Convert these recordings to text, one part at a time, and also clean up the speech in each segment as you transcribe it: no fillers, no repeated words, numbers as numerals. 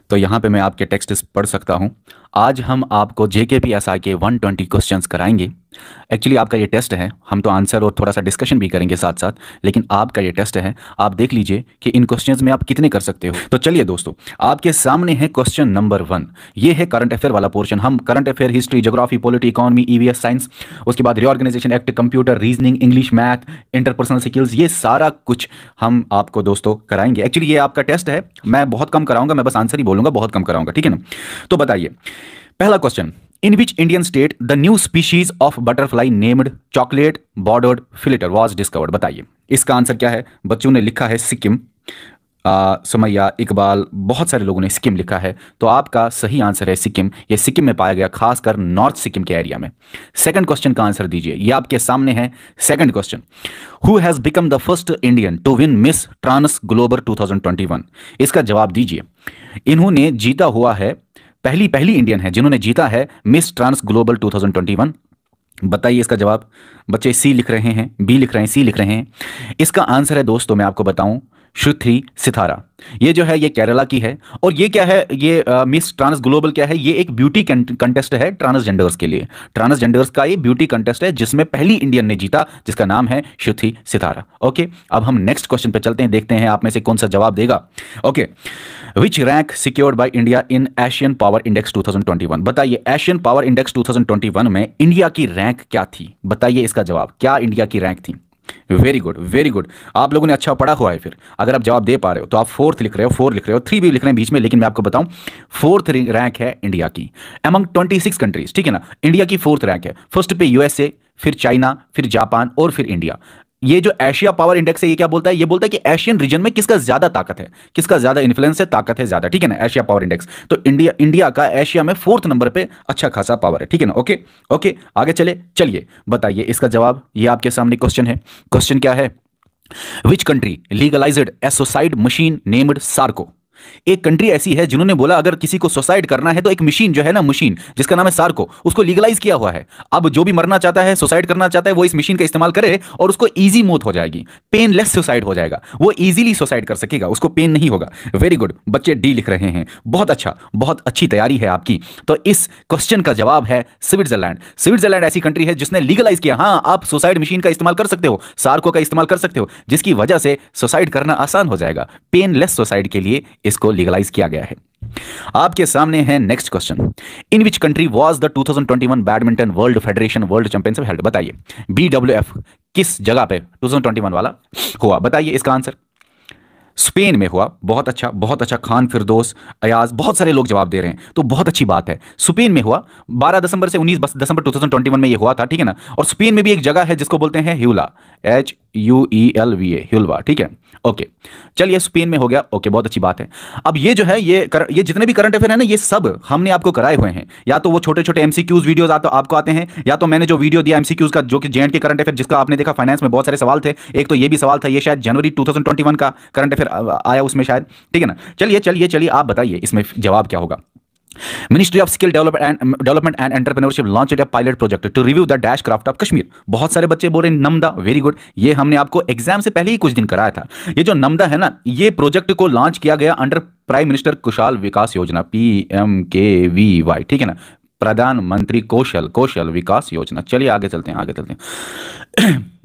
तो यहाँ पे मैं आपके टेक्स्ट पढ़ सकता हूँ। आज हम आपको JKPSI के 120 क्वेश्चंस कराएंगे। एक्चुअली आपका ये टेस्ट है, हम तो आंसर और थोड़ा सा डिस्कशन भी करेंगे साथ साथ, लेकिन आपका ये टेस्ट है, आप देख लीजिए कि इन क्वेश्चंस में आप कितने कर सकते हो। तो चलिए दोस्तों, आपके सामने है क्वेश्चन नंबर 1। ये है करंट अफेयर वाला पोर्शन। हम current affair, history, geography, polity, economy, EVS, science, उसके बाद reorganisation act, computer, reasoning, English, math, interpersonal skills, ये सारा कुछ हम आपको दोस्तों कराएंगे। एक्चुअली ये आपका टेस्ट है, मैं बहुत कम कराऊंगा, मैं बस आंसर ही बोलूंगा, बहुत कम कराऊंगा, ठीक है ना। तो बताइए पहला question, in which Indian state the new species of butterfly named chocolate bordered flitter was discovered. बताइए इसका आंसर क्या है। बच्चों ने लिखा है सिक्किम, सुमैया, इकबाल, बहुत सारे लोगों ने सिक्किम लिखा है, तो आपका सही आंसर है सिक्किम। ये सिक्किम में पाया गया, खासकर नॉर्थ सिक्किम के एरिया में। सेकंड क्वेश्चन का आंसर दीजिए, ये आपके सामने है। Second question, who has become the first Indian to win Miss Trans Global 2021। इसका जवाब दीजिए। इन्होंने जीता हुआ है, पहली इंडियन है जिन्होंने जीता है मिस ट्रांस ग्लोबल 2021। बताइए इसका जवाब। बच्चे सी लिख रहे हैं, बी लिख रहे हैं, सी लिख रहे हैं। इसका आंसर है दोस्तों, मैं आपको बताऊं, श्रुति सितारा। ये जो है ये केरला की है। और ये क्या है, ये मिस ट्रांस ग्लोबल क्या है, ये एक ब्यूटी कंटेस्ट है ट्रांसजेंडर्स के लिए। ट्रांसजेंडर्स का ये ब्यूटी कंटेस्ट है जिसमें पहली इंडियन ने जीता, जिसका नाम है श्रुति सितारा। ओके, अब हम नेक्स्ट क्वेश्चन पे चलते हैं, देखते हैं आप में से कौन सा जवाब देगा। Okay, which rank secured by India in Asian power index 2021। बताइए एशियन पावर इंडेक्स 2021 में इंडिया की रैंक क्या थी। बताइए इसका जवाब, क्या इंडिया की रैंक थी। वेरी गुड, वेरी गुड, आप लोगों ने अच्छा पढ़ा हुआ है। फिर अगर आप जवाब दे पा रहे हो तो आप 4th लिख रहे हो, 4 लिख रहे हो, 3 भी लिख रहे हैं बीच में, लेकिन मैं आपको बताऊं 4th रैंक है इंडिया की अमंग 26 कंट्रीज, ठीक है ना। इंडिया की 4th रैंक है। फर्स्ट पे USA, फिर चाइना, फिर जापान और फिर इंडिया। ये जो एशिया पावर इंडेक्स है, ये क्या बोलता है, ये बोलता है कि एशियन रीजन में किसका ज्यादा ताकत है, किसका ज्यादा इन्फ्लुएंस है, ताकत है ज्यादा, ठीक है ना। एशिया पावर इंडेक्स, तो इंडिया का एशिया में 4th नंबर पे अच्छा खासा पावर है, ठीक है ना। ओके ओके, आगे चलिए बताइए इसका जवाब। ये आपके सामने क्वेश्चन है। क्वेश्चन क्या है, which country legalised A suicide machine named Sarco. एक कंट्री ऐसी है जिन्होंने बोला अगर किसी को सुसाइड करना है तो एक मशीन जो है ना, मशीन जिसका नाम है सार्को, उसको लीगलाइज किया हुआ है। अब जो भी मरना चाहता है, सुसाइड करना चाहता है, वो इस मशीन का इस्तेमाल करे और उसको इजी मौत हो जाएगी, पेनलेस सुसाइड हो जाएगा, वो इजीली सुसाइड कर सकेगा, उसको पेन नहीं होगा। वेरी गुड, बच्चे डी लिख रहे हैं, बहुत अच्छा, बहुत अच्छी तैयारी है आपकी। तो इस क्वेश्चन का जवाब है स्विट्जरलैंड। स्विट्जरलैंड ऐसी कंट्री है जिसने लीगलाइज किया, हाँ आप सुसाइड मशीन का इस्तेमाल कर सकते हो, सार्को का इस्तेमाल कर सकते हो, जिसकी वजह से सुसाइड करना आसान हो जाएगा। पेनलेस सुसाइड के लिए इसको लीगलाइज किया गया है। आपके सामने है next question, in which country was the 2021 badminton world federation world championship held. बताइए BWF किस जगह पे 2021 वाला हुआ। बताइए इसका आंसर। स्पेन में हुआ, बहुत अच्छा, बहुत अच्छा। खान, फिरदौस, अयाज, बहुत सारे लोग जवाब दे रहे हैं, तो बहुत अच्छी बात है। स्पेन में हुआ, 12 दिसंबर से 19 दिसंबर 2021 में ये हुआ था, ठीक है ना। और स्पेन में भी एक जगह है जिसको बोलते हैं ह्यूला, HUELVA, ह्यूलवा, ठीक है। ओके, चलिए स्पेन में हो गया। ओके, बहुत अच्छी बात है। अब ये जो है ये जितने भी करंट अफेयर है ना, ये सब हमने आपको कराए हुए हैं। या तो वो छोटे छोटे MCQs वीडियोस आपको आते हैं, या तो मैंने जो वीडियो दिया MCQs का, जो कि JND के करंट अफेयर, जिसका आपने देखा फाइनेंस में बहुत सारे सवाल थे। एक तो ये भी सवाल था, ये शायद जनवरी 2021 का करंट अफेयर आया उसमें शायद, ठीक है ना। चलिए आप बताइए इसमें जवाब क्या होगा। Ministry of skill development and entrepreneurship launch a pilot project to review the dash craft of Kashmir. बहुत सारे बच्चे बोल रहे हैं नमदा, वेरी गुड, ये हमने आपको एग्जाम से पहले ही कुछ दिन कराया था। ये जो नमदा है ना, ये प्रोजेक्ट को लॉन्च किया गया अंडर प्राइम मिनिस्टर कुशल विकास योजना, PMKVY, ठीक है ना, प्रधानमंत्री कौशल विकास योजना। चलिए आगे चलते हैं।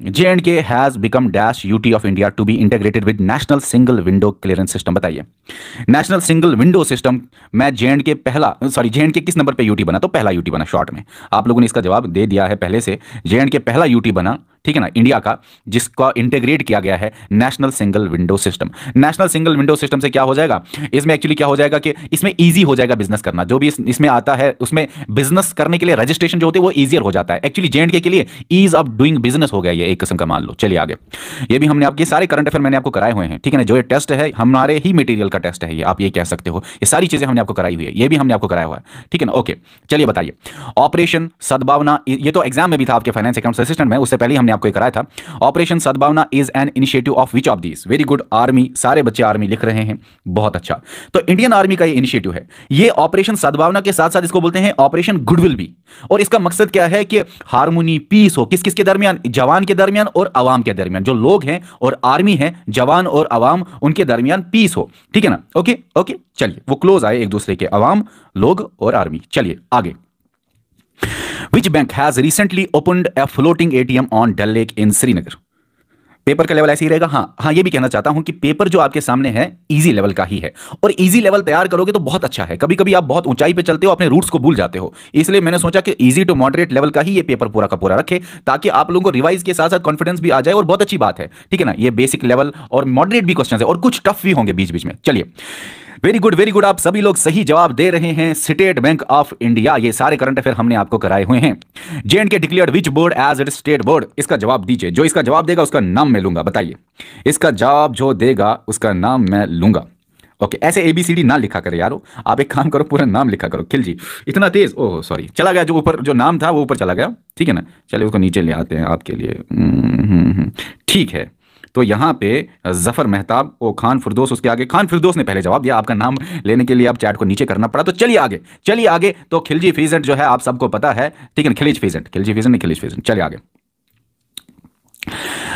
J&K has become dash UT of India to be integrated with national single window clearance system. बताइए नेशनल सिंगल विंडो सिस्टम में J&K किस नंबर पे UT बना, तो पहला UT बना। शॉर्ट में आप लोगों ने इसका जवाब दे दिया है पहले से, J&K पहला UT बना, ठीक है ना, इंडिया का, जिसका इंटीग्रेट किया गया है national single window system. National single window system से क्या हो जाएगा, इसमें एक्चुअली क्या हो जाएगा कि इसमें इजी हो जाएगा बिजनेस करना। जो भी इसमें आता है उसमें बिजनेस करने के लिए रजिस्ट्रेशन जो होते हैं वो ईजियर हो जाता है। एक्चुअली J&K के लिए ईज ऑफ डूइंग बिजनेस हो गया ये एक किस्म का, मान लो। चलिए आगे, ये भी हमने आपके सारे करंट अफेयर मैंने आपको कराए हुए हैं, ठीक है ना। जो ये टेस्ट है हमारे ही मटेरियल का टेस्ट है, ये आप ये कह सकते हो, ये सारी चीजें हमने आपको कराई हुई है, ये भी हमने आपको कराया हुआ है, ठीक है ना। ओके, चलिए बताइए ऑपरेशन सद्भावना, ये तो एग्जाम में भी था आपके फाइनेंस अकाउंट्स असिस्टेंट में, उससे पहले हमने आपको कराया था। ऑपरेशन सद्भावना is an initiative of which of these. Very good, army, सारे बच्चे आर्मी लिख रहे हैं, बहुत अच्छा। तो इंडियन आर्मी का ये इनिशिएटिव है। ये ऑपरेशन सद्भावना के साथ साथ इसको बोलते हैं ऑपरेशन गुडविल भी। और इसका मकसद क्या है कि हार्मोनी, पीस हो किस किस के दरमियान, जवान के दरमियान और अवाम के दरमियान, जो लोग हैं और आर्मी है, जवान और अवाम, उनके दरमियान पीस हो, ठीक है ना। ओके ओके, चलिए वो क्लोज आए एक दूसरे के, अवाम, लोग और आर्मी। चलिए आगे। Which bank has recently opened a floating ATM on Dal lake in Srinagar. Paper का लेवल ऐसे ही रहेगा। हाँ हाँ, ये भी कहना चाहता हूं कि पेपर जो आपके सामने है इजी लेवल का ही है, और इजी लेवल तैयार करोगे तो बहुत अच्छा है। कभी कभी आप बहुत ऊंचाई पे चलते हो, अपने रूट्स को भूल जाते हो, इसलिए मैंने सोचा कि इजी टू मॉडरेट लेवल का ही ये पेपर पूरा का पूरा रखे, ताकि आप लोगों को रिवाइज के साथ साथ कॉन्फिडेंस भी आ जाए, और बहुत अच्छी बात है, ठीक है ना। ये बेसिक लेवल और मॉडरेट भी क्वेश्चन है, और कुछ टफ भी होंगे बीच बीच में। चलिए, वेरी गुड वेरी गुड, आप सभी लोग सही जवाब दे रहे हैं। स्टेट बैंक ऑफ इंडिया, ये सारे करंट अफेयर हमने आपको कराए हुए हैं। J&K declared which board as it state board, इसका जवाब दीजिए। जो इसका जवाब देगा उसका नाम मैं लूंगा, बताइए। इसका जवाब जो देगा उसका नाम मैं लूंगा। ओके, ऐसे ABCD ना लिखा करे यारो, आप एक काम करो, पूरा नाम लिखा करो। खिलजी इतना तेज, ओह सॉरी, चला गया, जो ऊपर जो नाम था वो ऊपर चला गया, ठीक है ना। चलिए उसको नीचे ले आते हैं आपके लिए। ठीक है, तो यहाँ पे जफर मेहताब ओ खान फिरदौस, उसके आगे खान फिरदौस ने पहले जवाब दिया। आपका नाम लेने के लिए आप चैट को नीचे करना पड़ा। तो चलिए आगे, चलिए आगे। तो खिलजी फीजेंट जो है आप सबको पता है, ठीक है ना। खिलिज फीजेंट, खिलजी फीजेंट नहीं, खिलिज फीजेंट। चलिए आगे।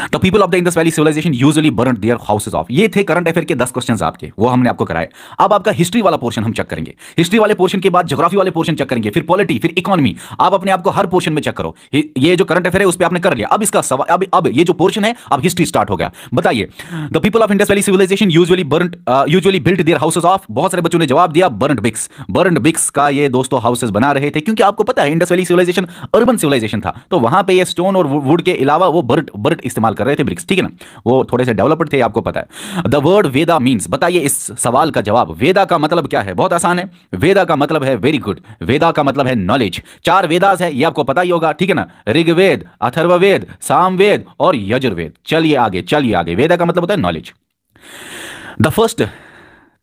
The people of the Indus Valley civilization usually burned their houses of. ये थे करंट अफेयर के 10 क्वेश्चंस आपके, वो हमने आपको कराए। अब आपका हिस्ट्री वाला पोर्शन हम चेक करेंगे। हिस्ट्री वाले पोर्शन के बाद ज्योग्राफी वाले पोर्शन चेक करेंगे, फिर पॉलिटी, फिर इकोनॉमी। आप अपने आप को हर पोर्शन में चेक करो। ये जो करंट अफेयर है उस पर आपने कर लिया। अब इसका सवाल, अब ये जो पोर्शन है, अब हिस्ट्री स्टार्ट हो गया। बताइए, the people of Indus Valley civilization usually built their houses of. बहुत सारे बच्चों ने जवाब दिया बर्न्ड ब्रिक्स। बर्न्ड ब्रिक्स का ये दोस्तों हाउसेस बना रहे थे, क्योंकि आपको पता है Indus Valley civilization urban civilization था, तो वहां पे ये स्टोन और वुड के अलावा वो बर्ड इस्तेमाल कर रहे थे, ब्रिक्स, ठीक है ना। वो थोड़े से डेवलप्ड थे, आपको पता है। द वर्ड वेदा मींस, बताइए इस सवाल का जवाब। वेदा का मतलब क्या है? बहुत आसान है। वेदा का मतलब है, वेरी गुड, वेदा का मतलब है नॉलेज। 4 वेदास है, ये आपको पता ही होगा, ठीक है ना। ऋग्वेद, अथर्ववेद, सामवेद और यजुर्वेद। चलिए आगे, चलिए आगे। वेदा का मतलब होता है knowledge. The first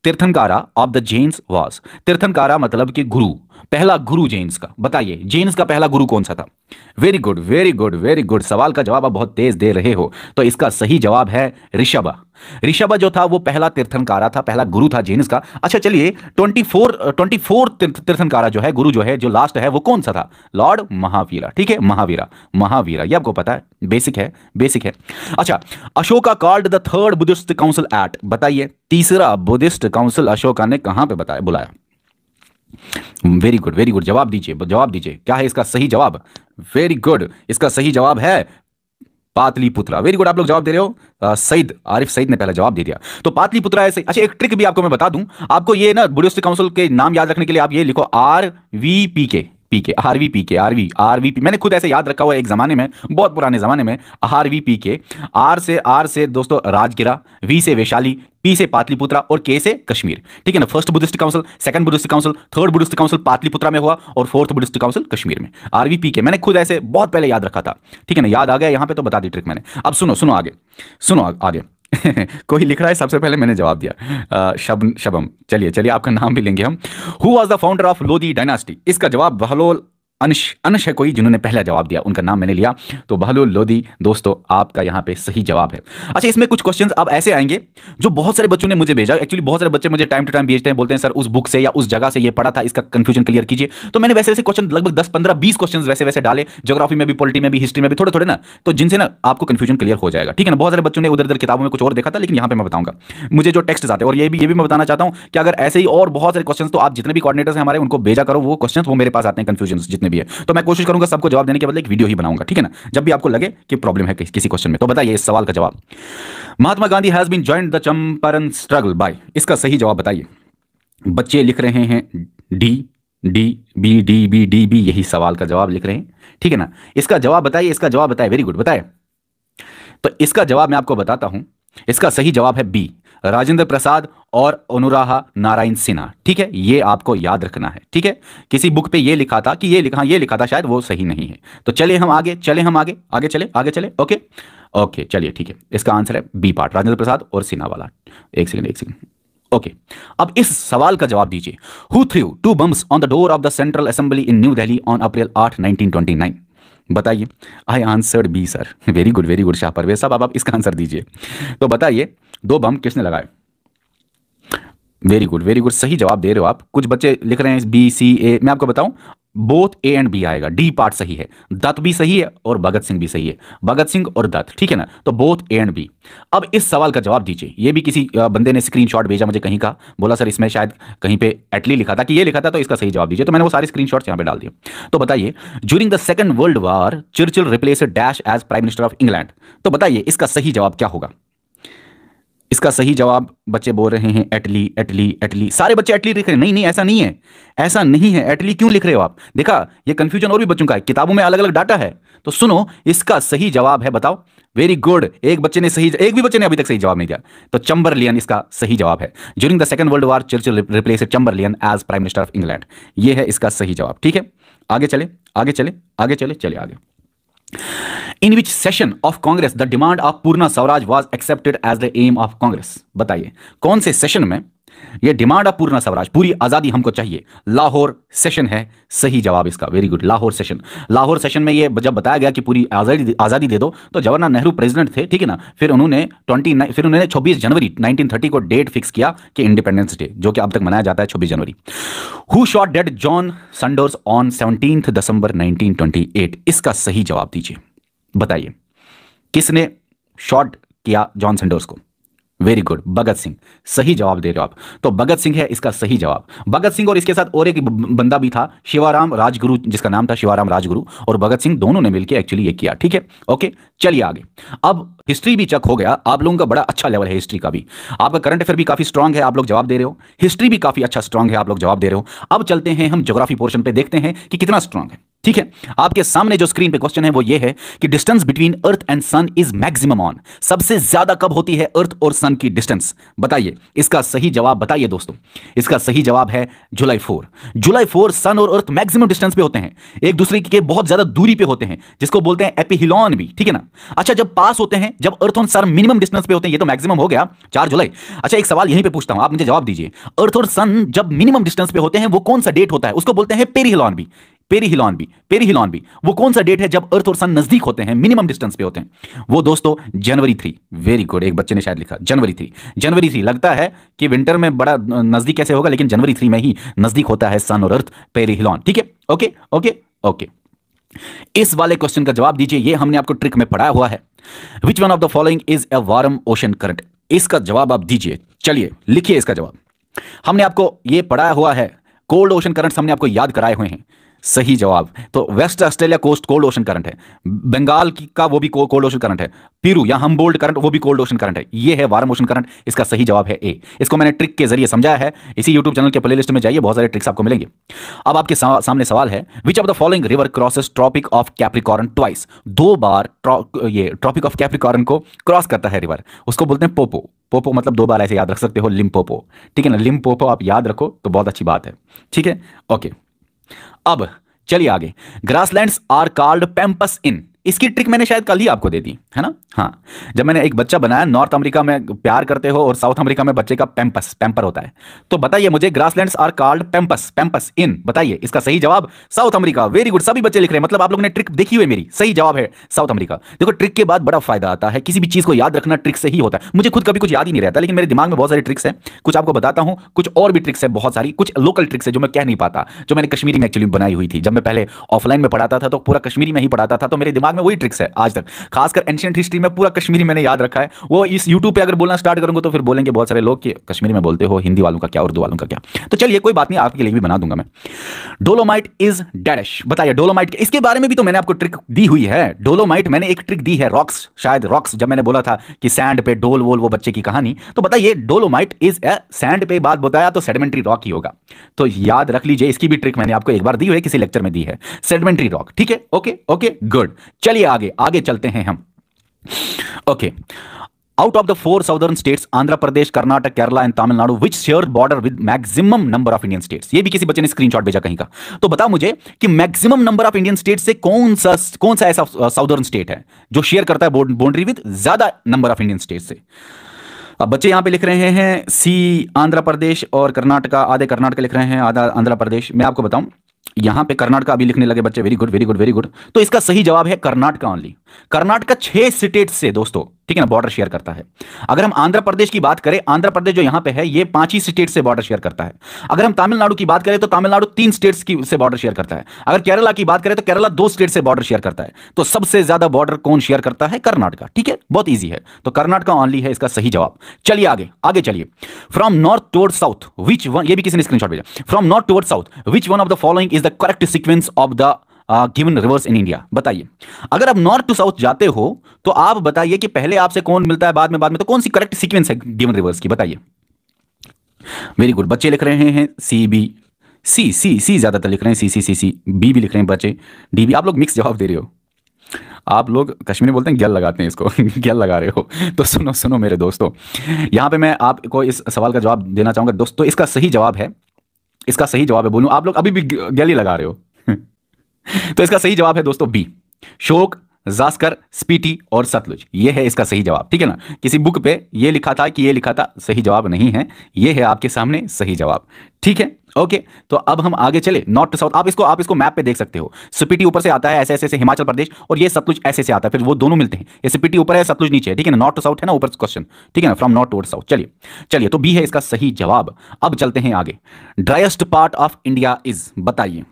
Tirthankara of the Jains was. Tirthankara मतलब कि गुरु, पहला गुरु जैन्स का। बताइए जैन्स का पहला गुरु कौन सा था? Very good very good very good, सवाल का जवाब आप बहुत तेज दे रहे हो। तो इसका सही जवाब है ऋषभ। ऋषभ जो था वो पहला तीर्थंकारा था, पहला गुरु था जैन्स का। अच्छा चलिए, 24 तीर्थंकारा जो है, गुरु जो है, जो लास्ट है वो कौन सा था? लॉर्ड महावीरा, ठीक है, महावीरा, महावीरा, ये आपको पता है, बेसिक है, बेसिक है। अच्छा, Ashoka called the third Buddhist council at. बताइए तीसरा बुद्धिस्ट काउंसिल अशोका ने कहां पे बताया, बुलाया? वेरी गुड वेरी गुड, जवाब दीजिए, जवाब दीजिए, क्या है इसका सही जवाब? वेरी गुड, इसका सही जवाब है पाटलिपुत्रा। वेरी गुड, आप लोग जवाब दे रहे हो। सईद, आरिफ सईद ने पहला जवाब दे दिया, तो पाटलिपुत्रा है सही। अच्छा, एक ट्रिक भी आपको मैं बता दूं, आपको ये ना बुद्धिस्ट काउंसिल के नाम याद रखने के लिए आप ये लिखो RVPK, पीके, RVPK, RVP। मैंने खुद ऐसे याद रखा हुआ एक जमाने में, बहुत पुराने जमाने में। RVPK, आर से दोस्तों राजगिरा, V से वैशाली, P से पाटलिपुत्रा और K से कश्मीर, ठीक है ना। First Buddhist council, second Buddhist council, third Buddhist council Pataliputra में हुआ, और फोर्थ बुद्धिस्ट काउंसिल कश्मीर में। RVPK मैंने खुद ऐसे बहुत पहले याद रखा था, ठीक है ना। याद आ गया यहां पे, तो बता दी ट्रिक मैंने। अब सुनो सुनो आगे, सुनो आगे। कोई लिख रहा है, सबसे पहले मैंने जवाब दिया, शबम। चलिए चलिए, आपका नाम भी लेंगे हम। Who was the founder of Lodhi dynasty? इसका जवाब बहलोल अंश है कोई जिन्होंने पहला जवाब दिया, उनका नाम मैंने लिया, तो बहलोल लोधी दोस्तों आपका यहां पे सही जवाब है। अच्छा, इसमें कुछ क्वेश्चंस अब ऐसे आएंगे जो बहुत सारे बच्चों ने मुझे भेजा। एक्चुअली बहुत सारे बच्चे मुझे टाइम टू टाइम भेजते हैं, बोलते हैं सर उस बुक से या उस जगह से ये पढ़ा था, इसका कंफ्यूजन क्लियर कीजिए। तो मैंने वैसे वैसे क्वेश्चन लगभग 10 15 20 क्वेश्चन वैसे वैसे डाले, ज्योग्राफी में भी, पॉलिटी में भी, हिस्ट्री में भी, थोड़े थोड़े ना, तो जिनसे ना आपको कंफ्यूजन क्लियर हो जाएगा, ठीक है ना। बहुत सारे बच्चों ने उधर उधर किताबों में कुछ और देखा था, लेकिन यहां पे मैं बताऊंगा मुझे जो टेक्स्ट आते हैं। और ये भी मैं बताना चाहता हूं कि अगर ऐसे ही और बहुत सारे क्वेश्चन, तो आप जितने भी कोऑर्डिनेटर्स हैं हमारे, उनको भेजा करो वो क्वेश्चन, वो मेरे पास आते हैं कंफ्यूजन जितने भी है, तो मैं कोशिश करूंगा सबको जवाब देने के बदले एक वीडियो ही बनाऊंगा, ठीक है ना, जब भी आपको लगे कि प्रॉब्लम है किसी क्वेश्चन में। तो बताइए इस सवाल का जवाब। Mahatma Gandhi has been joined the Champaran struggle by. इसका सही जवाब बताइए। बच्चे लिख रहे हैं डी बी, यही सवाल का जवाब लिख रहे हैं, ठीक है ना। इसका जवाब बताइए, इसका जवाब बताइए। वेरी गुड, बताए। तो इसका जवाब मैं आपको बताता हूं, इसका सही जवाब है बी, राजेंद्र प्रसाद और अनुराधा नारायण सिन्हा, ठीक है। ये आपको याद रखना है, ठीक है। किसी बुक पे ये लिखा था कि ये लिखा था, शायद वो सही नहीं है। तो चले हम आगे, आगे चले। ओके चलिए, ठीक है। इसका आंसर है बी पार्ट, राजेंद्र प्रसाद और सिन्हा वाला। एक सेकंड। ओके, अब इस सवाल का जवाब दीजिए। Who threw 2 bombs on the door of the central assembly in New Delhi on April 8, 1929? बताइए। I answered B sir. Very good Shah Parvez sahab, आप इसका आंसर दीजिए। तो बताइए 2 बम किसने लगाए? वेरी गुड, सही जवाब दे रहे हो आप। कुछ बच्चे लिख रहे हैं B C A। मैं आपको बताऊं, बोथ ए एंड बी आएगा, डी पार्ट सही है, दत्त भी सही है और भगत सिंह भी सही है, भगत सिंह और दत्त, ठीक है ना, तो बोथ ए एंड बी। अब इस सवाल का जवाब दीजिए। ये भी किसी बंदे ने स्क्रीनशॉट भेजा मुझे कहीं का, बोला सर इसमें शायद कहीं पे एटली लिखा था कि ये लिखा था, तो इसका सही जवाब दीजिए। तो मैंने वो सारे स्क्रीनशॉट्स यहां पे डाल दिए। तो बताइए, during the second world war Churchill replace dash as prime minister of England. तो बताइए इसका सही जवाब क्या होगा। इसका सही जवाब बच्चे बोल रहे हैं एटली, एटली, एटली, सारे बच्चे एटली लिख रहे हैं। नहीं नहीं, ऐसा नहीं है, ऐसा नहीं है। एटली क्यों लिख रहे हो आप? देखा, ये कंफ्यूजन और भी बच्चों का है, किताबों में अलग अलग डाटा है। तो सुनो, इसका सही जवाब है, बताओ। वेरी गुड, एक बच्चे ने सही, एक भी बच्चे ने अभी तक सही जवाब नहीं दिया। तो चंबरलियन इसका सही जवाब है। During the second world war Churchill replace Chamberlain as prime minister of England. ये है इसका सही जवाब। ठीक है, आगे चले, आगे चले, आगे चले, चले आगे। In which session of Congress the demand of Purna Swaraj was accepted as the aim of Congress? बताइए कौन से सेशन में ये डिमांड ऑफ पूर्णा स्वराज, पूरी आजादी हमको चाहिए, लाहौर सेशन है सही जवाब इसका। Very good, Lahore session. Lahore session में ये जब बताया गया कि पूरी आजादी दे दो, तो जवाहरलाल नेहरू प्रेसिडेंट थे, ठीक है ना। फिर उन्होंने 26 जनवरी 1930 को डेट फिक्स किया कि इंडिपेंडेंस डे, जो कि अब तक मनाया जाता है 26 जनवरी। Who shot dead John Sanders on 17 December 1928? इसका सही जवाब दीजिए। बताइए किसने शॉट किया जॉन सैंडर्स को? Very good, Bhagat Singh. सही जवाब दे रहे हो आप, तो भगत सिंह है इसका सही जवाब। भगत सिंह और इसके साथ और एक बंदा भी था, शिवाराम राजगुरु, जिसका नाम था शिवाराम राजगुरु, और भगत सिंह दोनों ने मिलकर एक्चुअली ये किया। ठीक है, ओके, चलिए आगे। अब हिस्ट्री भी चेक हो गया, आप लोगों का बड़ा अच्छा लेवल है हिस्ट्री का भी, आपका करंट अफेयर भी काफी स्ट्रांग है, आप लोग जवाब दे रहे हो, हिस्ट्री भी काफी अच्छा स्ट्रांग है, आप लोग जवाब दे रहे हो। अब चलते हैं हम ज्योग्राफी पोर्शन पे, देखते हैं कि कितना स्ट्रांग है। ठीक है, आपके सामने जो स्क्रीन पे क्वेश्चन है वो ये है कि distance between earth and sun is maximum on, सबसे ज्यादा कब होती है अर्थ और सन की डिस्टेंस? बताइए इसका सही जवाब, बताइए दोस्तों। इसका सही जवाब है जुलाई 4। जुलाई 4 सन और अर्थ मैक्सिमम डिस्टेंस पे होते हैं, एक दूसरे के बहुत ज्यादा दूरी पे होते हैं, जिसको बोलते हैं एपिहिलॉन भी। ठीक है ना। अच्छा, जब पास होते हैं, जब अर्थ और सन मिनिमम डिस्टेंस पे होते हैं, ये तो मैक्सिमम हो गया 4 जुलाई। अच्छा, एक सवाल यहीं पे पूछता हूं, आप मुझे जवाब दीजिए। अर्थ और सन जब मिनिमम डिस्टेंस पे होते हैं, वो कौन सा डेट होता है? उसको बोलते हैं पेरिहिलॉन भी, पेरिहिलॉन भी, पेरिहिलॉन भी। वो कौन सा डेट है जब अर्थ और सन नजदीक होते हैं, मिनिमम डिस्टेंस पे होते हैं? वो दोस्तों जनवरी 3। वेरी गुड, एक बच्चे ने शायद लिखा जनवरी 3। जनवरी 3 लगता है कि विंटर में बड़ा नजदीक कैसे होगा, लेकिन जनवरी 3 में ही नजदीक होता है सन और अर्थ, पेरिहिलॉन। ठीक है, ओके ओके ओके। इस वाले क्वेश्चन का जवाब दीजिए, ये हमने आपको ट्रिक में पढ़ाया हुआ है। Which one of the following is a warm ocean current? इसका जवाब आप दीजिए, चलिए लिखिए इसका जवाब। हमने आपको ये पढ़ाया हुआ है, कोल्ड ओशन करंट्स हमने आपको याद कराए हुए हैं। सही जवाब तो West Australia coast cold ocean current है, बंगाल का वो भी कोल्ड ओशन करंट है, पीरू या हमबोल्ट करंट वो भी कोल्ड ओशन करंट है। ये है वार्म ओशन करंट, इसका सही जवाब है ए। इसको मैंने ट्रिक के जरिए समझाया है, इसी यूट्यूब चैनल के प्लेलिस्ट में जाइए, बहुत सारे ट्रिक्स आपको मिलेंगे। अब आपके सामने सवाल है, which of the following river crosses tropic of Capricorn twice? 2 बार ये ट्रॉपिक ऑफ कैप्रिकॉर्न को क्रॉस करता है रिवर, उसको बोलते हैं पोपो। पोपो मतलब 2 बार, ऐसे याद रख सकते हो, लिम्पोपो। ठीक है ना, लिम्पोपो आप याद रखो तो बहुत अच्छी बात है। ठीक है, ओके। अब चलिए आगे। ग्रासलैंड्स आर कॉल्ड पैम्पस इन, इसकी ट्रिक मैंने शायद कल ही आपको दे दी है ना। हाँ, जब मैंने एक बच्चा बनाया, नॉर्थ अमेरिका में प्यार करते हो और साउथ अमेरिका में बच्चे का पैम्पर होता है। तो बताइए मुझे, ग्रासलैंड्स आर कॉल्ड पैम्पस इन, बताइए इसका सही जवाब साउथ अमेरिका। वेरी गुड, सभी बच्चे लिख रहे हैं, मतलब आप लोगों ने ट्रिक देखी हुई मेरी। सही जवाब है साउथ अमेरिका। देखो, ट्रिक के बाद बड़ा फायदा आता है, किसी भी चीज को याद रखना ट्रिक से ही होता है। मुझे खुद कभी कुछ याद ही नहीं रहता, लेकिन मेरे दिमाग में बहुत सारी ट्रिक्स है, कुछ आपको बताता हूं, कुछ और भी ट्रिक्स है बहुत सारी, कुछ लोकल ट्रिक्स है जो मैं कह नहीं पाता, जो मैंने कश्मीरी में एक्चुअली बनाई हुई थी। जब मैं पहले ऑफलाइन में पढ़ाता था तो पूरा कश्मीरी में ही पढ़ाता था, तो मेरे दिमाग में वही ट्रिक्स है आज तक, खासकर एंशिएंट हिस्ट्री में पूरा कश्मीरी मैंने याद रखा है। वो इस यूट्यूब पे अगर बोलना स्टार्ट करूंगा तो फिर बोलेंगे बहुत सारे लोग कि कश्मीरी में बोलते हो, हिंदी वालों का क्या, उर्दू वालों का क्या। तो चलिए कोई बात नहीं, आपके लिए भी बना दूंगा मैं। डोलोमाइट इज डैश, बताइए डोलोमाइट, इसके बारे में भी तो मैंने आपको ट्रिक दी हुई है। डोलोमाइट मैंने एक ट्रिक दी है, रॉक्स, शायद रॉक्स, जब मैंने बोला था कि सैंड पे डोल वोल, वो बच्चे की कहानी। तो बताइए डोलोमाइट इज ए सैंड पे बात बताया तो सेडिमेंट्री रॉक ही होगा। तो याद रख लीजिए, इसकी भी ट्रिक मैंने आपको एक बार दी हुई है, किसी लेक्चर में दी है, सेडिमेंट्री रॉक। ठीक है, ओके ओके गुड। चलिए आगे आगे चलते हैं हम। Okay, out of the 4 southern states, Andhra Pradesh, Karnataka, Kerala and Tamil Nadu, which share border with maximum number of Indian states? ये भी किसी बच्चे ने स्क्रीनशॉट भेजा कहीं का। तो बताओ मुझे कि maximum number of Indian states से कौन सा ऐसा साउदर्न स्टेट है जो शेयर करता है बाउंड्री विद ज्यादा नंबर ऑफ इंडियन स्टेट से? अब बच्चे यहां पे लिख रहे हैं सी आंध्र प्रदेश और कर्नाटका, आधे कर्नाटका लिख रहे हैं, आधा आंध्र प्रदेश। मैं आपको बताऊं, यहां पे कर्नाटका अभी लिखने लगे बच्चे, very good very good very good. तो इसका सही जवाब है कर्नाटका ओनली। कर्नाटका 6 स्टेट से दोस्तों, ठीक है ना, बॉर्डर शेयर करता है। अगर हम आंध्र प्रदेश की बात करें, आंध्र प्रदेश जो यहां पे है ये 5 ही स्टेट से बॉर्डर शेयर करता है। अगर हम तमिलनाडु की बात करें तो तमिलनाडु 3 स्टेट्स की से बॉर्डर शेयर करता है। अगर केरला की बात करें तो केरला 2 स्टेट से बॉर्डर शेयर करता है। तो सबसे ज्यादा बॉर्डर कौन शेयर करता है? कर्नाटका। ठीक है, बहुत ईजी है, तो कर्नाटका ओनली है इसका सही जवाब। चलिए आगे आगे चलिए। From north toward south which one, ये भी किसी ने स्क्रीनशॉट भेजा, from north toward south which one of the following is the correct sequence of the given reverse in India? बताइए, अगर आप नॉर्थ टू साउथ जाते हो तो आप बताइए कि पहले आपसे कौन मिलता है, बाद में, तो कौन सी करेक्ट सीक्वेंस है गिवन रिवर्स की? बताइए। वेरी गुड, बच्चे लिख रहे हैं सी बी, सी ज्यादातर लिख रहे हैं, सी, बी भी लिख रहे हैं बच्चे, डी भी। आप लोग मिक्स जवाब दे रहे हो, आप लोग कश्मीरी बोलते हैं गल लगाते हैं इसको गल लगा रहे हो। तो सुनो सुनो मेरे दोस्तों, यहां पे मैं आपको इस सवाल का जवाब देना चाहूंगा दोस्तों। इसका सही जवाब है, इसका सही जवाब है, बोलूं आप लोग अभी भी गल ही लगा रहे हो तो इसका सही जवाब है दोस्तों बी, शोक, जास्कर, स्पीटी और सतलुज। ये है इसका सही जवाब। ठीक है ना, किसी बुक पे ये लिखा था कि ये लिखा था, सही जवाब नहीं है, ये है आपके सामने सही जवाब। ठीक है, ओके। तो अब हम आगे चले नॉर्थ टू साउथ। आप इसको मैप पे देख सकते हो, स्पीटी ऊपर से आता है ऐसे ऐसे हिमाचल प्रदेश, और ये सतलुज ऐसे से आता है, फिर वो दोनों मिलते हैं। ये स्पीटी ऊपर है, सतलुज नीचे है। ठीक है ना, नॉर्थ टू साउथ है ना ऊपर क्वेश्चन। ठीक है ना, फ्रॉम नॉर्थ टुवर्ड साउथ। चलिए चलिए, तो बी है इसका सही जवाब। अब चलते हैं आगे। Driest part of India is, बताइए।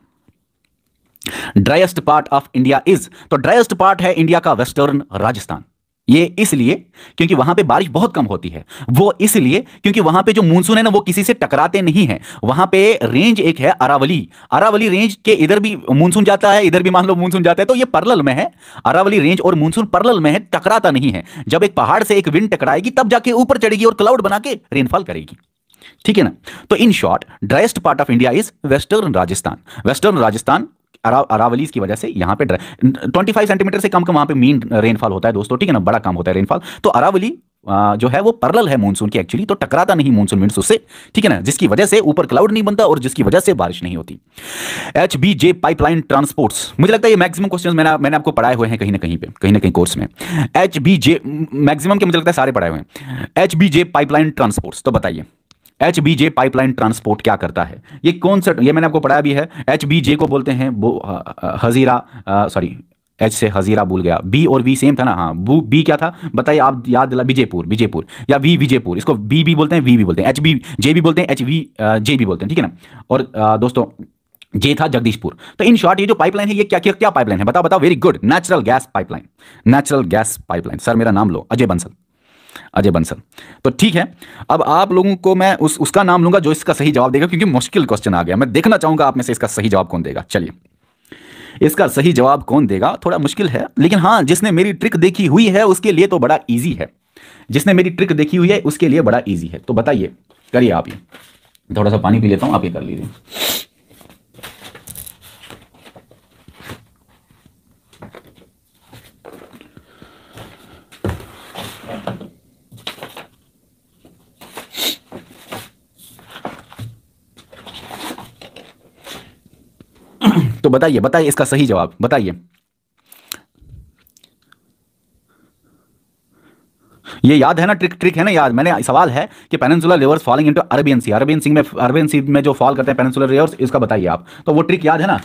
Driest part of India is, तो ड्राइएस्ट पार्ट है इंडिया का वेस्टर्न राजस्थान। ये इसलिए क्योंकि वहां पे बारिश बहुत कम होती है, वो इसलिए क्योंकि वहां पे जो मानसून है ना वो किसी से टकराते नहीं है। वहां पे रेंज एक है अरावली, अरावली रेंज के इधर भी मानसून जाता है, इधर भी मान लो मानसून जाता है, तो ये पैरेलल में है। अरावली रेंज और मानसून पैरेलल में है, टकराता नहीं है। जब एक पहाड़ से एक विंड टकराएगी तब जाके ऊपर चढ़ेगी और क्लाउड बना के रेनफॉल करेगी। ठीक है ना, तो in short driest part of India is western Rajasthan. Western Rajasthan Aravallis की वजह से यहाँ पे 25 सेंटीमीटर से कम का वहां पे मीन रेनफॉल होता है दोस्तों। ठीक है ना, बड़ा कम होता है रेनफॉल। तो अरावली जो है वो पैरेलल है मानसून की एक्चुअली, तो टकराता नहीं मानसून विंड्स उससे। ठीक है ना, जिसकी वजह से ऊपर क्लाउड नहीं बनता और जिसकी वजह से बारिश नहीं होती। HBJ पाइपलाइन ट्रांसपोर्ट्स, मुझे लगता है ये मैक्सिमम क्वेश्चंस मैंने आपको पढ़ाए हुए हैं कहीं ना कहीं कोर्स में। HBJ मैक्सिमम के मुझे लगता है सारे पढ़ाए हुए हैं। HBJ पाइपलाइन ट्रांसपोर्ट्स, तो बताइए HBJ पाइपलाइन ट्रांसपोर्ट क्या करता है? ये कौन सा, ये मैंने आपको पढ़ाया भी है। HBJ को बोलते हैं हजीरा, सॉरी एच से हजीरा भूल गया, बी और वी सेम था ना, हाँ बी क्या था बताइए आप, याद दिला, विजयपुर या वी विजयपुर, इसको बी भी बोलते हैं, वी भी बोलते हैं, HBJ भी बोलते हैं, HVJ भी बोलते हैं। ठीक है ना, और दोस्तों जे था जगदीशपुर। तो इन शॉर्ट ये जो पाइपलाइन है ये क्या क्या क्या पाइपलाइन है? बताओ बताओ। Very good, natural gas pipeline, natural gas pipeline. Sir मेरा नाम लो, अजय बंसल, अजय बंसल। तो ठीक है, अब आप लोगों को मैं उसका नाम लूंगा जो इसका सही जवाब देगा, क्योंकि मुश्किल क्वेश्चन आ गया। मैं देखना चाहूंगा आप में से इसका सही जवाब कौन देगा। चलिए, इसका सही जवाब कौन देगा? थोड़ा मुश्किल है, लेकिन हाँ जिसने मेरी ट्रिक देखी हुई है उसके लिए तो बड़ा इजी है। जिसने मेरी ट्रिक देखी हुई है उसके लिए बड़ा इजी है। तो बताइए, करिए आप। ये थोड़ा सा पानी पी लेता हूं, आप ये कर लीजिए। तो बताइए बताइए इसका सही जवाब बताइए। ये याद है ना, ट्रिक है ना याद। मैंने सवाल है कि peninsular rivers falling into Arabian sea, Arabian sea में जो फॉल करते हैं पेनिनसुलर रिवर्स, इसका बताइए आप। तो वो ट्रिक याद है ना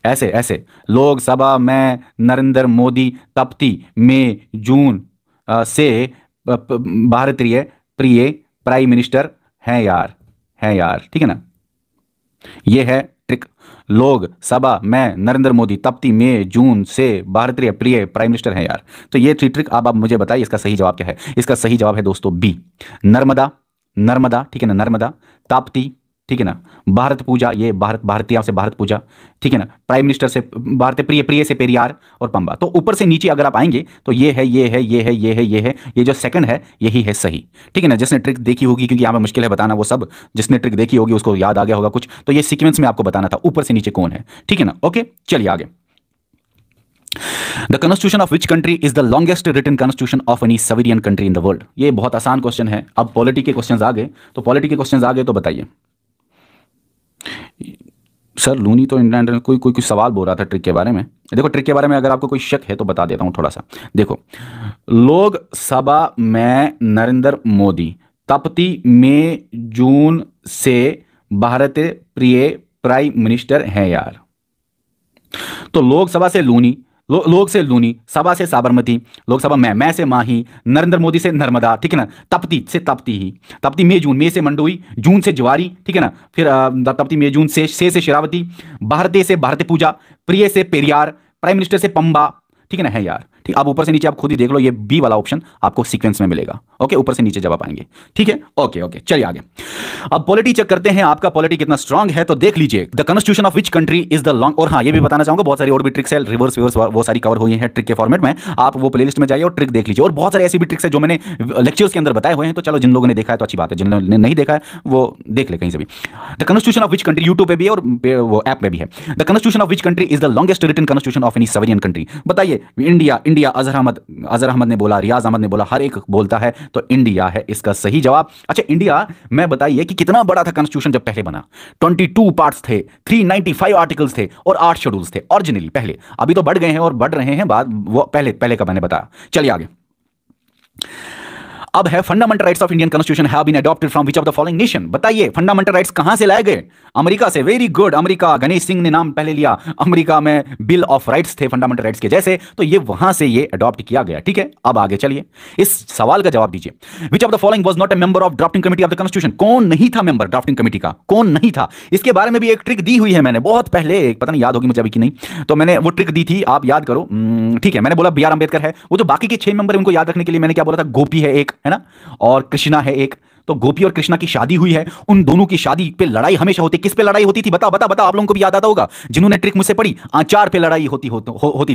ऐसे ऐसे, लोकसभा में नरेंद्र मोदी तपती मई जून से भारतीय प्रिय प्राइम मिनिस्टर हैं यार, हैं यार। ठीक है ना, ये है ट्रिक। लोग सभा में नरेंद्र मोदी तपती मई जून से भारतीय प्रिय प्राइम मिनिस्टर हैं यार। तो ये थी ट्रिक। अब आप मुझे बताइए इसका सही जवाब क्या है? इसका सही जवाब है दोस्तों बी, नर्मदा, नर्मदा। ठीक है ना, नर्मदा, ताप्ती, ठीक है ना, भारत पूजा, ये भारतीय से भारत पूजा, ठीक है ना, प्राइम मिनिस्टर से भारतीय प्रिय, प्रिय से पेरियार और पंबा। तो ऊपर से नीचे अगर आप आएंगे तो ये है, ये है, ये है, ये है, ये है, ये जो सेकंड है यही है सही। ठीक है ना, जिसने ट्रिक देखी होगी, क्योंकि यहाँ पे मुश्किल है बताना, वो सब जिसने ट्रिक देखी होगी उसको याद आ गया होगा कुछ। तो ये सीक्वेंस में आपको बताना था ऊपर से नीचे कौन है। ठीक है ना, ओके चलिए आगे। The constitution of which country is the longest written constitution of any sovereign country in the world? ये बहुत आसान क्वेश्चन है। अब पॉलिटी के क्वेश्चन आ गए, तो पॉलिटी के क्वेश्चन आ गए तो बताइए। सर लूनी तो इंग्लैंड, कोई सवाल बोल रहा था ट्रिक के बारे में। देखो ट्रिक के बारे में अगर आपको कोई शक है तो बता देता हूं थोड़ा सा। देखो, लोकसभा में नरेंद्र मोदी तपती मई जून से भारतीय प्रिय प्राइम मिनिस्टर हैं यार। तो लोकसभा से लूनी, लोक से लूनी, सभा से साबरमती, लोकसभा मैं से माही, नरेंद्र मोदी से नर्मदा, ठीक है ना, तप्ती से तप्ती ही, तप्ती मई जून, मई से मंडोई, जून से ज्वारी, ठीक है ना, फिर तप्ती मई जून से शिरावती, भारती से भारती पूजा, प्रिय से पेरियार, प्राइम मिनिस्टर से पंबा, ठीक है ना, है यार। ठीक, अब ऊपर से नीचे आप खुद ही देख लो, ये बी वाला ऑप्शन आपको सीक्वेंस में मिलेगा। ओके, ऊपर से नीचे जवाब आएंगे, ठीक है। ओके ओके, चलिए आगे। अब पॉलिटी चेक करते हैं, आपका पॉलिटी कितना स्ट्रांग है। तो देख लीजिए, the constitution of which country is the long. और हाँ, ये भी बताना चाहूंगा, बहुत सारी और भी ट्रिक्स है, रिवर्स विवर्स वो सारी कवर हुई है ट्रिक के फॉर्मेट में। आप वो प्लेलिस्ट में जाइए और ट्रिक देख लीजिए। और बहुत सारी ऐसी भी ट्रिक्स है जो मैंने लेक्चर्स के अंदर बताए हुए हैं। तो चलो, जिन लोगों ने देखा है तो अच्छी बात है, जिन्होंने नहीं देखा है वो देख ले कहीं से भी। The constitution of which country, YouTube पे भी है और वो ऐप में भी है। The constitution of which country is the longest written constitution of any sovereign country. बताइए, इंडिया, इंडिया, अजहर अहमद ने बोला, रियाज अहमद ने बोला, हर एक बोलता है, तो इंडिया है इसका सही जवाब। अच्छा, इंडिया में बताइए कि कितना बड़ा था कॉन्स्टिट्यूशन जब पहले बना। 22 पार्ट्स थे, 395 आर्टिकल्स थे और 8 शेड्यूल्स थे ओरिजिनली पहले। अभी तो बढ़ गए हैं और बढ़ रहे हैं, बाद वो पहले का मैंने बताया। चलिए आगे। अब है fundamental rights of Indian constitution have been adopted from which of the following nation. बताइए, फंडामेंटल राइट्स कहां से लाए गए? अमेरिका से। Very good, America. Ganesh Singh ने नाम पहले लिया, अमेरिका में बिल ऑफ राइट्स थे फंडामेंटल राइट्स के जैसे, तो ये वहां से ये अडॉप्ट किया गया, ठीक है। अब आगे चलिए, इस सवाल का जवाब दीजिए। विच of the following was not a member of drafting committee of the constitution. कौन नहीं था मेंबर ड्राफ्टिंग कमेटी का, कौन नहीं था? इसके बारे में भी एक ट्रिक दी हुई है मैंने बहुत पहले, पता नहीं याद होगी मुझे अभी कि नहीं, तो मैंने वो ट्रिक दी थी, आप याद करो। ठीक है, मैंने बोला बी आर अम्बेडकर है, वो जो बाकी के 6 मेंबर उनको याद रखने के लिए मैंने क्या बोला था, गोपी है एक, है ना, और कृष्णा है एक। तो गोपी और कृष्णा की शादी हुई है, उन दोनों की शादी पे लड़ाई हमेशा होती। किस पे लड़ाई होती थी? बताओ बताओ बताओ, आप लोगों को भी याद आता होगा जिन्होंने ट्रिक मुझसे पढ़ी। आचार पे लड़ाई होती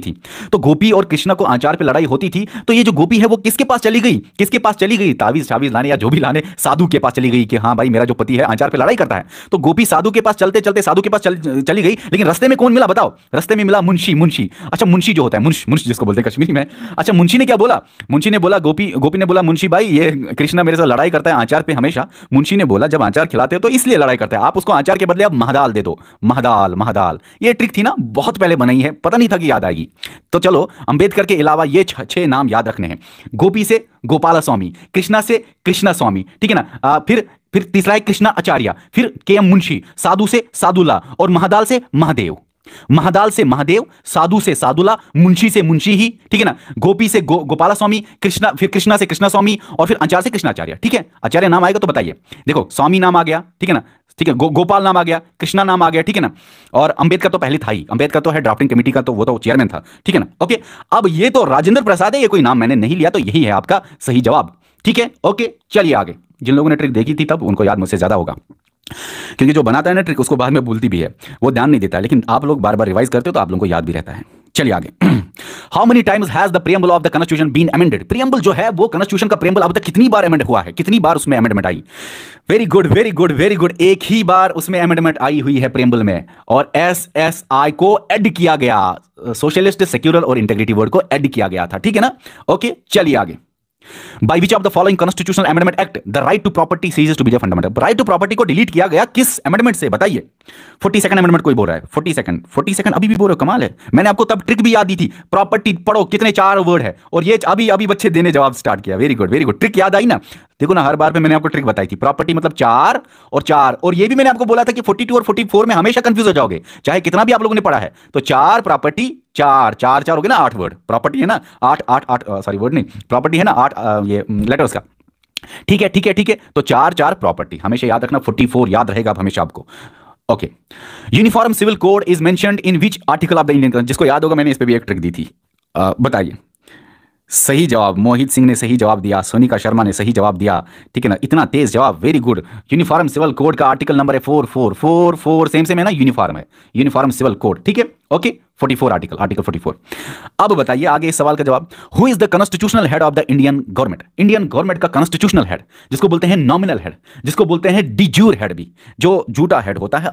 थी। तो गोपी और कृष्णा को आचार पे लड़ाई होती थी। तो ये जो गोपी है वो किसके पास चली गई? किसके पास चली गई? तावीज शावीज लाने या जो भी लाने, साधु के पास चली गई कि हाँ भाई, मेरा जो पति है आचार पे लड़ाई करता है। तो गोपी साधु के पास चलते चलते साधु के पास चली गई, लेकिन रास्ते में कौन मिला बताओ? रास्ते में मिला मुंशी। अच्छा, मुंशी जो होता है, मुंशी जिसको बोलते हैं कश्मीरी में। अच्छा, मुंशी ने क्या बोला? मुंशी ने बोला, गोपी ने बोला, मुंशी भाई, ये कृष्णा मेरे साथ लड़ाई करता है आचार पे हमेशा। मुंशी ने बोला, जब आचार खिलाते हो तो इसलिए लड़ाई करते हैं, आप उसको आचार के बदले आप महदाल दे दो। महदाल। ये ट्रिक थी ना, बहुत पहले बनाई है, पता नहीं था कि याद आएगी। तो चलो, अंबेडकर के अलावा ये 6 नाम याद रखने हैं। गोपी से गोपाला स्वामी, कृष्णा से कृष्णा स्वामी, ठीक है ना। फिर तीसरा है कृष्णा आचार्य, फिर के.एम. मुंशी, साधु से सादुल्ला और महदाल से महादेव। महदाल से महादेव, साधु से सादुल्ला, मुंशी से मुंशी ही, ठीक है ना। गोपी से गोपाला स्वामी, कृष्णा से कृष्णा स्वामी, और फिर आचार्य से कृष्णाचार्य, ठीक है। आचार्य नाम आएगा तो बताइए। देखो, स्वामी नाम आ गया, ठीक है ना, ठीक है। गोपाल नाम आ गया, कृष्णा नाम आ गया, ठीक है ना। और अंबेडकर तो पहले था ही, अंबेडकर तो है ड्राफ्टिंग कमेटी का, तो वो तो चेयरमैन था, ठीक है ना। ओके, अब ये तो राजेंद्र प्रसाद है, ये कोई नाम मैंने नहीं लिया, तो यही है आपका सही जवाब, ठीक है। ओके, चलिए आगे। जिन लोगों ने ट्रिक देखी थी तब, उनको याद मुझसे ज्यादा होगा, क्योंकि जो बनाता है ना ट्रिक, उसको बाद में भूलती भी है, वो ध्यान नहीं देता है। लेकिन आप लोग बार बार रिवाइज करते हो तो आप लोगों को याद भी रहता है। चलिए आगे। How many times has the preamble of the constitution been amended. Preamble जो है वो कॉन्स्टिट्यूशन का प्रीएम्बल अब तक कितनी बार अमेंड हुआ है, कितनी बार उसमें अमेंडमेंट आई? Very good very good very good, एक ही बार उसमें अमेंडमेंट आई हुई है प्रीएम्बल में, और SSI को ऐड किया गया, सोशलिस्ट, सेक्युलर और इंटेग्रिटी वर्ड को ऐड किया गया था, ठीक है ना। ओके, चलिए आगे। By which of the following constitutional amendment act the right to property ceases to be a fundamental? right to property को डिलीट किया गया किस अमेंडमेंट से, बताइए। 42nd अमेंडमेंट कोई बोल रहा है, 42nd अभी भी बोल रहे हो, कमाल है। मैंने आपको तब ट्रिक भी याद दी थी, प्रॉपर्टी पढ़ो, कितने 4 वर्ड है, और ये अभी बच्चे देने जवाब स्टार्ट किया। Very good very good, trick याद आई ना। देखो ना, हर बार पे मैंने आपको ट्रिक बताई थी, प्रॉपर्टी मतलब 4 और 4, और ये भी मैंने आपको बोला था कि 42 और 44 में हमेशा कंफ्यूज हो जाओगे, चाहे कितना भी आप लोगों ने पढ़ा है। तो 4 प्रॉपर्टी, 4 हो गए ना, 8 वर्ड। प्रॉपर्टी है ना 8 सॉरी वर्ड नहीं, प्रॉपर्टी है ना 8 ये लेटर्स का, ठीक है। तो 4 प्रॉपर्टी हमेशा याद रखना, 44 याद रहेगा अब हमेशा आपको। Okay, uniform civil code is mentioned in which article of the Indian, जिसको याद होगा मैंने इस पे भी एक ट्रिक दी थी। बताइए। सही जवाब, मोहित सिंह ने सही जवाब दिया, सोनिका शर्मा ने सही जवाब दिया, ठीक है ना। इतना तेज जवाब, very good. Uniform civil code का आर्टिकल नंबर है 4444, सेम है ना, यूनिफॉर्म है, यूनिफॉर्म सिविल कोड, ठीक है। Okay, 44 article 44। अब बताइए आगे इस सवाल का जवाब। Who is the constitutional head of the Indian government. Indian government का कॉन्स्टिट्यूशनल हेड, जिसको बोलते हैं नॉमिनल हेड, जिसको बोलते हैं डिजूर हेड भी, जो झूठा हेड होता है,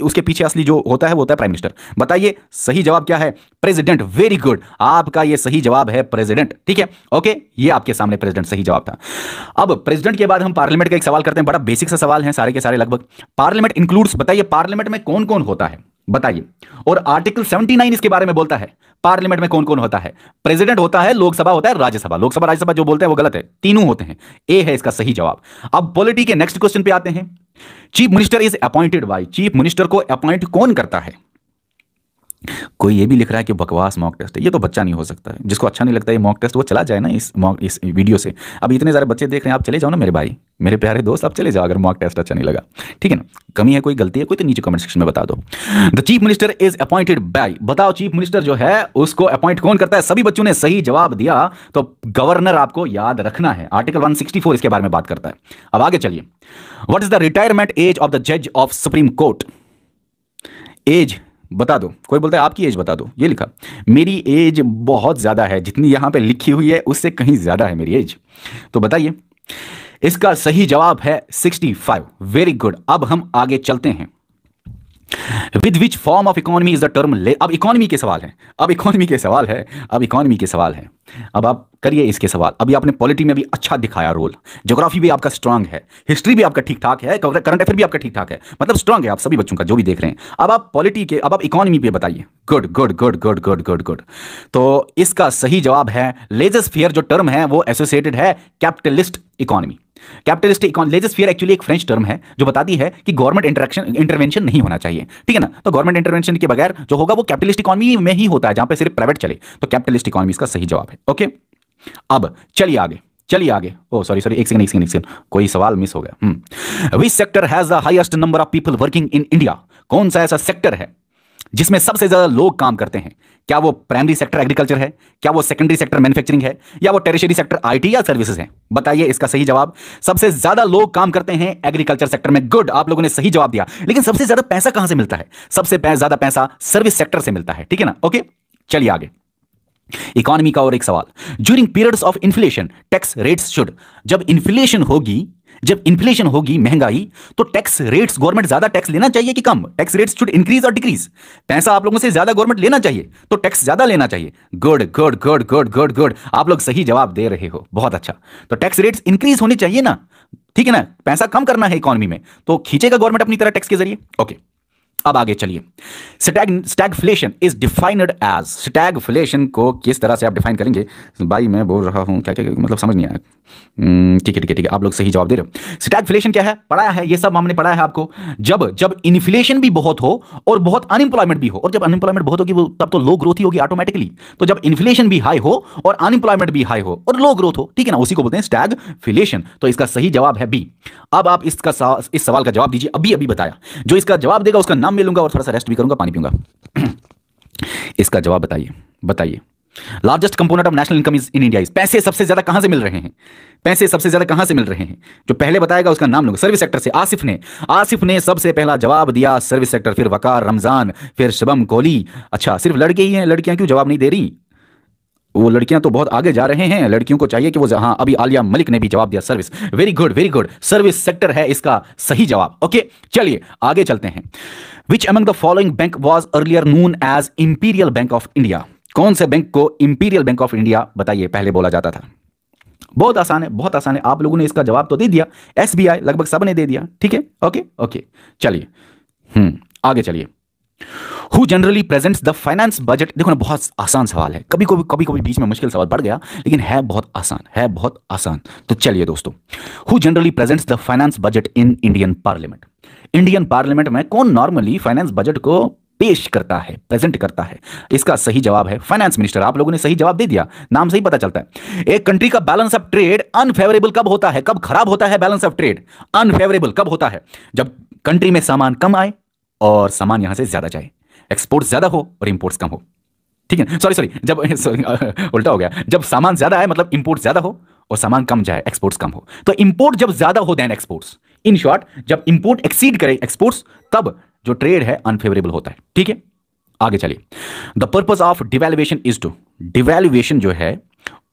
उसके पीछे असली जो होता है वो होता है प्राइम मिनिस्टर। बताइए सही जवाब क्या है? प्रेसिडेंट। वेरी गुड, आपका ये सही जवाब है प्रेसिडेंट, ठीक है। ओके, ये आपके सामने प्रेसिडेंट सही जवाब था। अब प्रेसिडेंट के बाद हम पार्लियामेंट का एक सवाल करते हैं, बड़ा बेसिक सा सवाल है, सारे के सारे लगभग। पार्लियामेंट इंक्लूड्स, बताइए पार्लियामेंट में कौन कौन होता है, बताइए। और आर्टिकल 79 इसके बारे में बोलता है, पार्लियामेंट में कौन कौन होता है। प्रेसिडेंट होता है, लोकसभा होता है, राज्यसभा। लोकसभा राज्यसभा जो बोलते हैं वो गलत है, तीनों होते हैं। ए है इसका सही जवाब। अब पॉलिटी के नेक्स्ट क्वेश्चन पे आते हैं। Chief minister is appointed by, chief minister को अपॉइंट कौन करता है? कोई ये भी लिख रहा है कि बकवास मॉक टेस्ट है। ये तो बच्चा नहीं हो सकता है, जिसको अच्छा नहीं लगता ये मॉक टेस्ट वो चला जाए ना इस वीडियो से। अब इतने सारे बच्चे देख रहे हैं, आप चले जाओ ना मेरे भाई, मेरे प्यारे दोस्त, आप चले जाओ अगर मॉक टेस्ट अच्छा नहीं लगा। ठीक है ना, कमी है, कोई गलती है कोई, तो नीचे कमेंट सेक्शन में बता दो। The chief minister is appointed by, बताओ चीफ मिनिस्टर जो है उसको अपॉइंट कौन करता है? सभी बच्चों ने सही जवाब दिया, तो गवर्नर आपको याद रखना है। आर्टिकल 164 इसके बारे में बात करता है। अब आगे चलिए, what is the retirement age of the जज ऑफ सुप्रीम कोर्ट? एज बता दो। कोई बोलता है आपकी एज बता दो, ये लिखा, मेरी एज बहुत ज्यादा है, जितनी यहां पे लिखी हुई है उससे कहीं ज्यादा है मेरी एज। तो बताइए, इसका सही जवाब है 65। Very good. अब हम आगे चलते हैं। With which form of economy is the term अब इकोनॉमी के सवाल है, अब इकोनॉमी के सवाल है, अब इकोनॉमी के सवाल है। अब आप करिए इसके सवाल। अभी आपने पॉलिटी में भी अच्छा दिखाया रोल, ज्योग्राफी भी आपका स्ट्रांग है, हिस्ट्री भी आपका ठीक ठाक है, करंट अफेयर भी आपका ठीक ठाक है, मतलब स्ट्रांग है आप सभी बच्चों का जो भी देख रहे हैं। अब आप पॉलिटी के, अब आप इकोनॉमी पे बताइए। Good good good good good good good. तो इसका सही जवाब है लेजर-फेयर। जो टर्म है वो एसोसिएटेड है capitalist economy. Capitalist economy, laser-fair actually एक फ्रेंच टर्म है जो बताती है कि गवर्नमेंट इंटरवेंशन नहीं होना चाहिए। ठीक है ना, तो गवर्नमेंट इंटरवेंशन के बगैर जो होगा वो कैपिटलिस्ट इकोनॉमी में ही होता है, जहां पे सिर्फ प्राइवेट चले। तो कैपिटलिस्ट इकोनॉमी इसका सही जवाब है। ओके, अब चलिए आगे, चलिए आगे। ओ सॉरी सॉरी, एक सेकंड, कोई सवाल मिस हो गया। Which sector has the highest number of people working in India? कौन सा ऐसा सेक्टर है जिसमें सबसे ज्यादा लोग काम करते हैं? क्या वो प्राइमरी सेक्टर एग्रीकल्चर है, क्या वो सेकेंडरी सेक्टर मैन्युफैक्चरिंग है, या वो टेरिशरी सेक्टर आईटी या सर्विसेज है? बताइए इसका सही जवाब। सबसे ज्यादा लोग काम करते हैं एग्रीकल्चर सेक्टर में। गुड, आप लोगों ने सही जवाब दिया। लेकिन सबसे ज्यादा पैसा कहां से मिलता है? सबसे ज्यादा पैसा सर्विस सेक्टर से मिलता है। ठीक है ना, ओके, चलिए आगे। इकोनॉमी का और एक सवाल, during periods of inflation tax rates should, जब इन्फ्लेशन होगी महंगाई, तो टैक्स रेट्स, गवर्नमेंट ज्यादा टैक्स लेना चाहिए कि कम? टैक्स रेट्स शुड इंक्रीज और डिक्रीज। पैसा आप लोगों से ज्यादा गवर्नमेंट लेना चाहिए तो टैक्स ज्यादा लेना चाहिए। Good good good good good good, आप लोग सही जवाब दे रहे हो, बहुत अच्छा। तो टैक्स रेट्स इंक्रीज होने चाहिए ना, ठीक है ना, पैसा कम करना है इकोनॉमी में, तो खींचेगा गवर्नमेंट अपनी तरह टैक्स के जरिए। ओके, अब आगे चलिए। Stagflation is defined as, stagflation को किस तरह से आप डिफाइन करेंगे? भाई मैं बोल रहा हूं क्या क्या, मतलब समझ नहीं आया। ठीक है ठीक है ठीक है, आप लोग सही जवाब दे रहे हो। स्टैगफ्लेशन क्या है? पढ़ाया है, ये सब हमने पढ़ाया है आपको। जब इन्फ्लेशन भी बहुत हो और बहुत अनएम्प्लॉयमेंट भी हो, और जब अनएम्प्लॉयमेंट बहुत होगी तब तो लो ग्रोथ ही होगी ऑटोमेटिकली। तो जब इन्फ्लेशन भी हाई हो और अनएम्प्लॉयमेंट भी हाई हो और लो ग्रोथ हो, ठीक है ना, उसी को बोलते हैं स्टैगफ्लेशन। तो इसका सही जवाब है बी। अब आप इस सवाल का जवाब दीजिए। अभी अभी बताया, जो इसका जवाब देगा उसका नाम मिलूंगा और थोड़ा सा रेस्ट भी करूंगा, पानी पीऊंगा। इसका जवाब बताइए, बताइए। Largest component of national income is in India is, पैसे सबसे ज्यादा कहां से मिल रहे हैं? पैसे सबसे ज्यादा कहां से मिल रहे हैं? जो पहले बताएगा उसका नाम लूंगा। सर्विस सेक्टर से आसिफ ने सबसे पहला जवाब दिया सर्विस सेक्टर, फिर वकार, रमजान, फिर शुभम कोहली। अच्छा, सिर्फ लड़के ही हैं, लड़कियां क्यों जवाब नहीं दे रही? वो लड़कियां तो बहुत आगे जा रहे हैं, लड़कियों को चाहिए कि वो, हाँ अभी आलिया मलिक ने भी जवाब दिया service. Very good very good, service sector है इसका सही जवाब। ओके, चलिए आगे चलते हैं। Which among the following bank was earlier known as imperial bank of India? कौन से बैंक को इंपीरियल बैंक ऑफ इंडिया, बताइए, पहले बोला जाता था? बहुत आसान है, बहुत आसान है, आप लोगों ने इसका जवाब तो दे दिया। एसबीआई, लगभग सब ने दे दिया। ठीक है, ओके ओके, चलिए आगे चलिए। Who generally presents the finance budget? देखो ना, बहुत आसान सवाल है, कभी कभी बीच में मुश्किल सवाल बढ़ गया, लेकिन है बहुत आसान, है बहुत आसान। तो चलिए दोस्तों, Who generally presents the finance budget in Indian Parliament? Indian parliament में कौन नॉर्मली फाइनेंस बजट को पेश करता है, प्रेजेंट करता है? इसका सही जवाब है फाइनेंस मिनिस्टर। आप लोगों ने सही जवाब दे दिया, नाम से ही पता चलता है। एक कंट्री का बैलेंस ऑफ ट्रेड अनफेवरेबल कब होता है? कब खराब होता है बैलेंस ऑफ ट्रेड? अनफेवरेबल कब होता है? जब कंट्री में सामान कम आए और सामान यहां से ज्यादा जाए, एक्सपोर्ट्स ज्यादा हो और इंपोर्ट्स कम हो। ठीक है, सॉरी, जब उल्टा हो गया, जब सामान ज्यादा आए मतलब इंपोर्ट ज्यादा हो और सामान कम जाए, एक्सपोर्ट्स कम हो। तो इंपोर्ट जब ज्यादा हो देन एक्सपोर्ट्स, इन शॉर्ट जब इंपोर्ट एक्सीड करे एक्सपोर्ट्स, तब जो ट्रेड है अनफेवरेबल होता है। ठीक है, आगे चलिए। The purpose of devaluation is to, devaluation जो है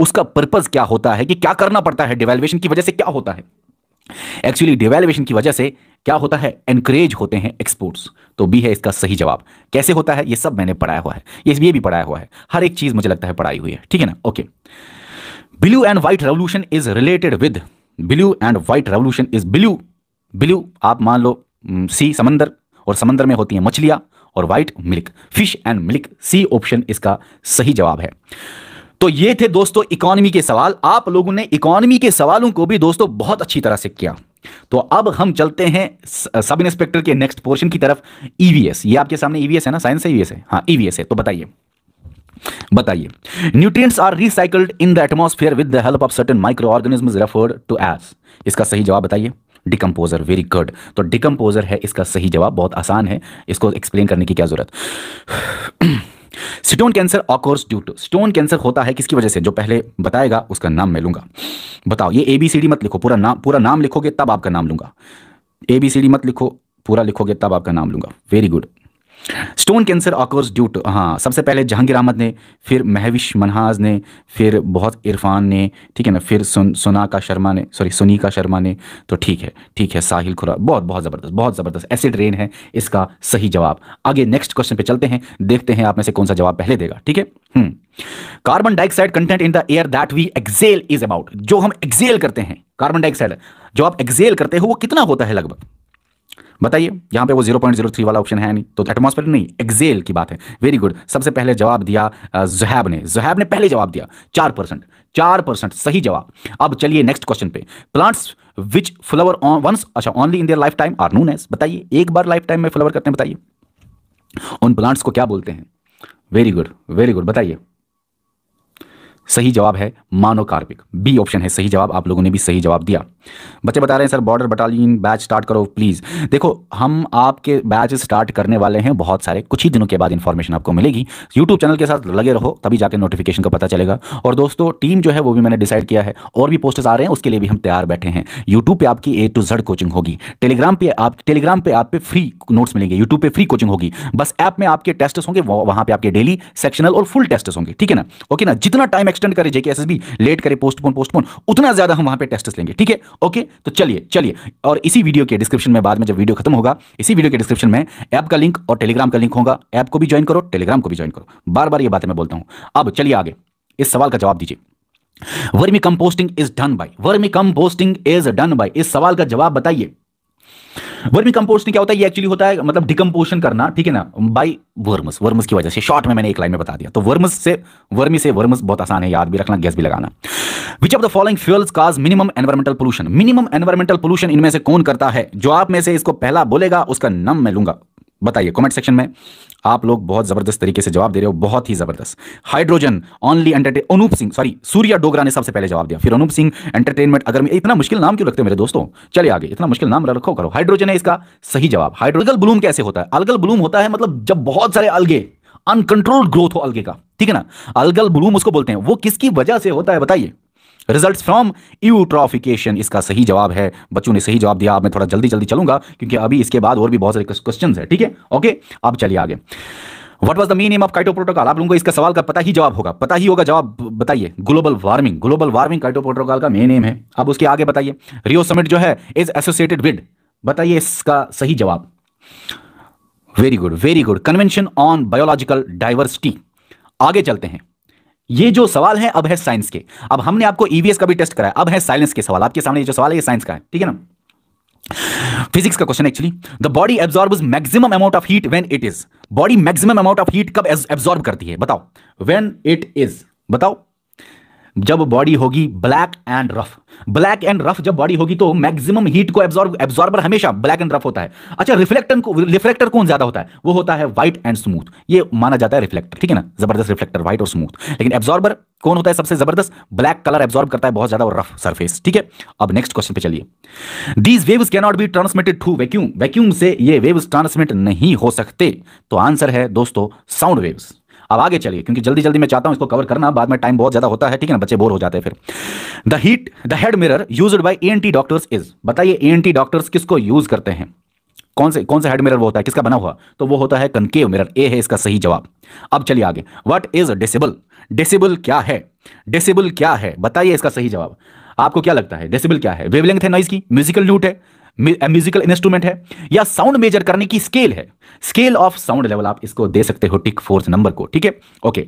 उसका पर्पस क्या होता है, कि क्या करना पड़ता है? डिवैल्यूएशन की वजह से क्या होता है? एक्चुअली डिवैल्यूएशन की वजह से क्या होता है? एनकरेज होते हैं एक्सपोर्ट्स। तो बी है इसका सही जवाब। कैसे होता है ये सब मैंने पढ़ाया हुआ है, ये भी पढ़ाया हुआ है, हर एक चीज मुझे लगता है पढ़ाई हुई है। ठीक है ना, okay. Blue and white revolution is related with, blue and white revolution is, blue आप मान लो सी समंदर, और समंदर में होती हैं मछलियां, और white milk, fish and milk. C option इसका सही जवाब है। तो ये थे दोस्तों इकोनॉमी के सवाल। आप लोगों ने इकोनॉमी के सवालों को भी दोस्तों बहुत अच्छी तरह से किया, तो अब हम चलते हैं सब इंस्पेक्टर के नेक्स्ट पोर्शन की तरफ। ईवीएस, ये आपके सामने ईवीएस है ना, साइंस से ईवीएस है, हाँ ईवीएस है। तो बताइए बताइए, nutrients are recycled in the atmosphere with the help of certain micro organisms referred to as. इसका सही जवाब बताइए। Decomposer, very good. तो डिकम्पोजर है इसका सही जवाब, बहुत आसान है, इसको एक्सप्लेन करने की क्या जरूरत। Stone cancer occurs due to, stone cancer होता है किसकी वजह से, जो पहले बताएगा उसका नाम मैं लूंगा। बताओ, ये ABCD मत लिखो, पूरा नाम लिखोगे तब आपका नाम लूंगा। ABCD मत लिखो, पूरा लिखोगे तब आपका नाम लूंगा। Very good. Stone cancer occurs due to, हाँ सबसे पहले जहांगीर अहमद ने, फिर महविश मनहाज ने, फिर बहुत इरफान ने, ठीक है ना, फिर सुनीका शर्मा ने। तो ठीक है साहिल खुरा, बहुत ज़बरदस्त एसिड रेन है इसका सही जवाब। आगे नेक्स्ट क्वेश्चन पे चलते हैं, देखते हैं आप में से कौन सा जवाब पहले देगा, ठीक है। Carbon dioxide content in the air that we exhale is about, जो हम एक्सेल करते हैं कार्बन डाइऑक्साइड जो आप एक्सेल करते हो वो कितना होता है लगभग, बताइए। यहां पे वो 0.03 वाला ऑप्शन है नहीं, तो एटमॉस्फेयर नहीं, एक्सेल की बात है। वेरी गुड, सबसे पहले जवाब दिया ज़ुहैब ने पहले जवाब दिया 4%, सही जवाब। अब चलिए नेक्स्ट क्वेश्चन पे। प्लांट्स विच फ्लावर वंस, अच्छा only in their life time are known as, बताइए एक बार लाइफ टाइम में फ्लावर करते हैं, बताइए उन प्लांट्स को क्या बोलते हैं। वेरी गुड, बताइए। सही जवाब है मानोकार्पिक, बी ऑप्शन है सही जवाब। आप लोगों ने भी सही जवाब दिया। बच्चे बता रहे हैं sir border battalion batch start करो प्लीज़। देखो हम आपके बैच स्टार्ट करने वाले हैं बहुत सारे, कुछ ही दिनों के बाद इंफॉर्मेशन आपको मिलेगी। यूट्यूब चैनल के साथ लगे रहो, तभी जाकर नोटिफिकेशन का पता चलेगा। और दोस्तों टीम जो है वो भी मैंने डिसाइड किया है, और भी पोस्टर्स आ रहे हैं, उसके लिए भी हम तैयार बैठे हैं। यूट्यूब पे आपकी A to Z कोचिंग होगी, टेलीग्राम पे आप पे फ्री नोट्स मिलेंगे, यूट्यूब पे फ्री कोचिंग होगी। बस ऐप में आपके टेस्ट्स होंगे, वहां पे आपके डेली सेक्शनल और फुल टेस्ट्स होंगे, ठीक है ना, ओके ना। जितना टाइम एक्सटेंड करे JK SSB, लेट करे पोस्टपोन, उतना ज्यादा हम वहां पे टेस्ट्स लेंगे, ठीक है, ओके। तो चलिए, और इसी वीडियो के डिस्क्रिप्शन में बाद में जब वीडियो खत्म होगा, इसी वीडियो के डिस्क्रिप्शन में ऐप का लिंक और टेलीग्राम का लिंक होगा। ऐप को भी ज्वाइन करो, टेलीग्राम को भी ज्वाइन करो, बार ये बातें मैं बोलता हूं। अब चलिए आगे, इस सवाल का जवाब दीजिए। Vermi composting is done by, इस सवाल का जवाब बताइए। वर्मी कंपोस्टिंग क्या होता है, ये एक्चुअली होता है मतलब डिकम्पोजिशन करना, ठीक है ना, बाय वर्म्स की वजह से। शॉर्ट में मैंने एक लाइन में बता दिया। तो वर्मी से वर्म्स बहुत आसान है, याद भी रखना, गैस भी लगाना। विच of the following fuels cause minimum environmental pollution, इनमें से कौन करता है। जो आप में से इसको पहला बोलेगा उसका नाम मैं लूंगा, बताइए कमेंट सेक्शन में। आप लोग बहुत जबरदस्त तरीके से जवाब दे रहे हो, बहुत ही जबरदस्त। हाइड्रोजन ओनली अनूप सिंह, सूर्या डोगरा ने सबसे पहले जवाब दिया, फिर अनूप सिंह एंटरटेनमेंट। अगर इतना मुश्किल नाम क्यों रखते हो मेरे दोस्तों, चलिए आगे, इतना मुश्किल नाम रखो करो। हाइड्रोजन है इसका सही जवाब। अलगल ब्लूम कैसे होता है, अलगल ब्लूम होता है मतलब जब बहुत सारे अलगे, अनकंट्रोल्ड ग्रोथ हो अलगे का, ठीक है ना, अलगल ब्लूम उसको बोलते हैं। वो किसकी वजह से होता है बताइए। रिजल्ट्स फ्रॉम यूट्रॉफिकेशन इसका सही जवाब है। बच्चों ने सही जवाब दिया। अब मैं थोड़ा जल्दी चलूंगा क्योंकि अभी इसके बाद और भी बहुत सारे क्वेश्चंस है, ठीक है, ओके। अब चलिए आगे। What was the mean name of Kyoto protocol, आप लोगों को इसका सवाल का पता ही होगा जवाब बताइए। ग्लोबल वार्मिंग काइटो प्रोटोकॉल का मेन नेम है। अब उसके आगे बताइए। रियो समिट जो है इज एसोसिएटेड विद, बताइए इसका सही जवाब। Very good. Convention on biological diversity. आगे चलते हैं। ये जो सवाल है अब है साइंस के। अब हमने आपको ईवीएस का भी टेस्ट कराया, अब है साइंस के सवाल। आपके सामने ये जो सवाल है ये साइंस का है, ठीक है ना, फिजिक्स का question actually. The body absorbs maximum amount of heat when it is, body maximum amount of heat कब एब्जॉर्ब करती है, बताओ। व्हेन इट इज, बताओ। जब बॉडी होगी ब्लैक एंड रफ जब बॉडी होगी तो मैक्सिमम हीट को एब्जॉर्बर हमेशा ब्लैक एंड रफ होता है। अच्छा, रिफ्लेक्टर कौन ज्यादा होता है, वो होता है व्हाइट एंड स्मूथ, ये माना जाता है रिफ्लेक्टर, ठीक है ना, जबरदस्त रिफ्लेक्टर व्हाइट और स्मूथ। लेकिन एब्जॉर्बर कौन होता है सबसे जबरदस्त, ब्लैक कलर एब्जॉर्ब करता है बहुत ज्यादा और रफ सरफेस, ठीक है। अब नेक्स्ट क्वेश्चन पे चलिए। These waves can not be transmitted through vacuum से ये वेव्स ट्रांसमिट नहीं हो सकते। तो आंसर है दोस्तों साउंड वेव्स। अब आगे चलिए क्योंकि जल्दी मैं चाहता हूं इसको कवर करना, बाद में टाइम बहुत ज्यादा होता है, ठीक है ना, बच्चे बोर हो जाते हैं फिर। The head mirror used by ENT doctors is, बताइए ENT डॉक्टर्स किसको यूज करते हैं, कौन से हेड मिरर वो होता है, किसका बना हुआ, तो वो होता है कनकेव मिरर, ए है इसका सही जवाब। अब चलिए आगे। व्हाट इज डेसिबल क्या है, बताइए इसका सही जवाब। आपको क्या लगता है डेसिबल क्या है, वेवलेंथ है नॉइज की, म्यूजिकल नोट है, म्यूजिकल इंस्ट्रूमेंट है, या साउंड मेजर करने की स्केल है, स्केल ऑफ साउंड लेवल आप इसको दे सकते हो टिक 4th नंबर को, ठीक है, okay.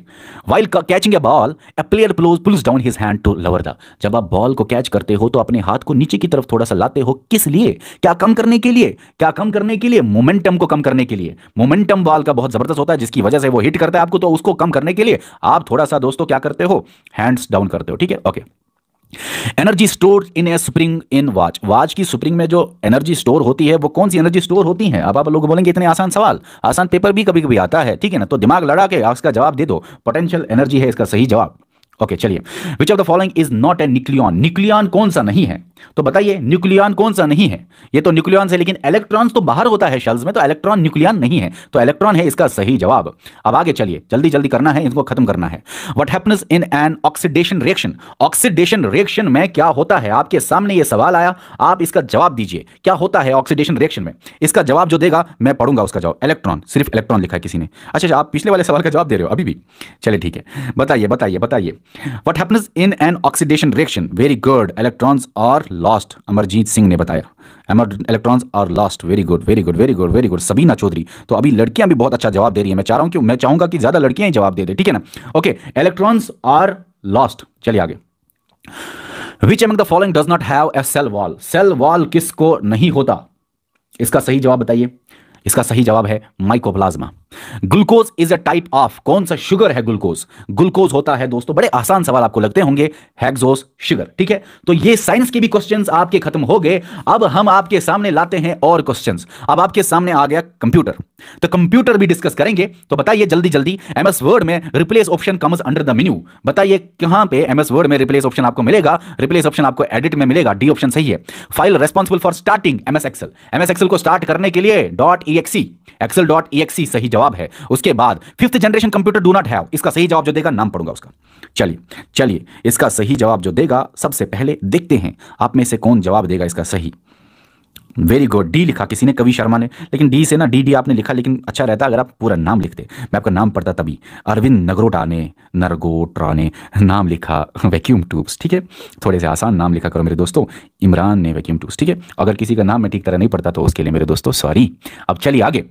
While catching a ball a player pulls down his hand to lower the, जब आप बॉल को कैच करते हो तो अपने हाथ को नीचे की तरफ थोड़ा सा लाते हो, किस लिए, क्या कम करने के लिए, मोमेंटम को कम करने के लिए। मोमेंटम बॉल का बहुत जबरदस्त होता है जिसकी वजह से वो हिट करता है आपको, तो उसको कम करने के लिए आप थोड़ा सा दोस्तों क्या करते हो, हैंड्स डाउन करते हो, ठीक है, okay. Energy store in A spring in watch, watch की स्प्रिंग में जो एनर्जी स्टोर होती है वो कौन सी एनर्जी स्टोर होती है? अब आप लोग बोलेंगे इतने आसान सवाल, आसान पेपर भी कभी कभी आता है, ठीक है ना, तो दिमाग लड़ा के इसका जवाब दे दो। पोटेंशियल एनर्जी है इसका सही जवाब। ओके चलिए, विच of the following is not a nucleon, nucleon कौन सा नहीं है? तो बताइए न्यूक्लियन कौन सा नहीं है? ये तो न्यूक्लियन है लेकिन इलेक्ट्रॉन्स तो बाहर होता है शेल्स में, तो इलेक्ट्रॉन न्यूक्लियन नहीं है, तो इलेक्ट्रॉन है इसका सही जवाब। अब आगे चलिए, जल्दी जल्दी करना है, इसको खत्म करना है। What happens in an oxidation reaction, oxidation reaction में क्या होता है? आपके सामने ये सवाल आया, आप इसका जवाब दीजिए, क्या होता है ऑक्सीडेशन रिएक्शन में? इसका जवाब जो देगा मैं पढ़ूंगा उसका जवाब। इलेक्ट्रॉन, सिर्फ इलेक्ट्रॉन लिखा है किसी ने। अच्छा आप पिछले वाले सवाल का जवाब दे रहे हो अभी भी? चलिए ठीक है, बताइए बताइए बताइए। What happens in an oxidation reaction, very good, electrons are lost, Amarjit Singh ने बताया। Electrons are lost, very good very good very good very good. Sabina Chaudhary, तो अभी लड़कियां भी बहुत अच्छा जवाब दे रही हैं। मैं चाह रहा हूं कि मैं चाहूंगा कि ज्यादा लड़कियां ही जवाब दे दे, ठीक है ना। Okay, electrons are lost. चलिए आगे। Which among the following does not have a cell wall, cell wall किसको नहीं होता? इसका सही जवाब बताइए। इसका सही जवाब है mycoplasma. Glucose is a type of, कौन सा शुगर है ग्लूकोज? ग्लूकोज होता है दोस्तों, बड़े आसान सवाल आपको लगते होंगे, हेक्सोस शुगर, ठीक है। तो ये साइंस के भी क्वेश्चंस आपके खत्म हो गए। अब हम आपके सामने लाते हैं और क्वेश्चंस। अब आपके सामने आ गया कंप्यूटर, तो कंप्यूटर भी डिस्कस करेंगे। तो बताइए जल्दी जल्दी, एमएस वर्ड में replace option comes under the menu, बताइए कहां पे एमएस वर्ड में रिप्लेस ऑप्शन आपको मिलेगा? रिप्लेस ऑप्शन आपको एडिट में मिलेगा, डी ऑप्शन सही है। File responsible for starting MS Excel, MS Excel को स्टार्ट करने के लिए .exe, excel.exe सही जवाब है। उसके बाद fifth generation computer do not have, इसका सही जवाब जो देगा नाम पढ़ूंगा उसका। चलिए चलिए, इसका सही जवाब जो देगा सबसे पहले देखते हैं आप में से कौन जवाब देगा इसका सही। वेरी गुड, डी लिखा किसी ने, कवि शर्मा ने, लेकिन डी से ना डी आपने लिखा, लेकिन अच्छा रहता अगर आप पूरा नाम लिखते, मैं आपका नाम पढ़ता तभी। अरविंद नगरोटा ने नाम लिखा वैक्यूम ट्यूब्स, ठीक है। थोड़े से आसान नाम लिखा करो मेरे दोस्तों। इमरान ने वैक्यूम ट्यूब्स, ठीक है। अगर किसी का नाम मैं ठीक तरह नहीं पढ़ता तो उसके लिए मेरे दोस्तों सॉरी। अब चलिए आगे,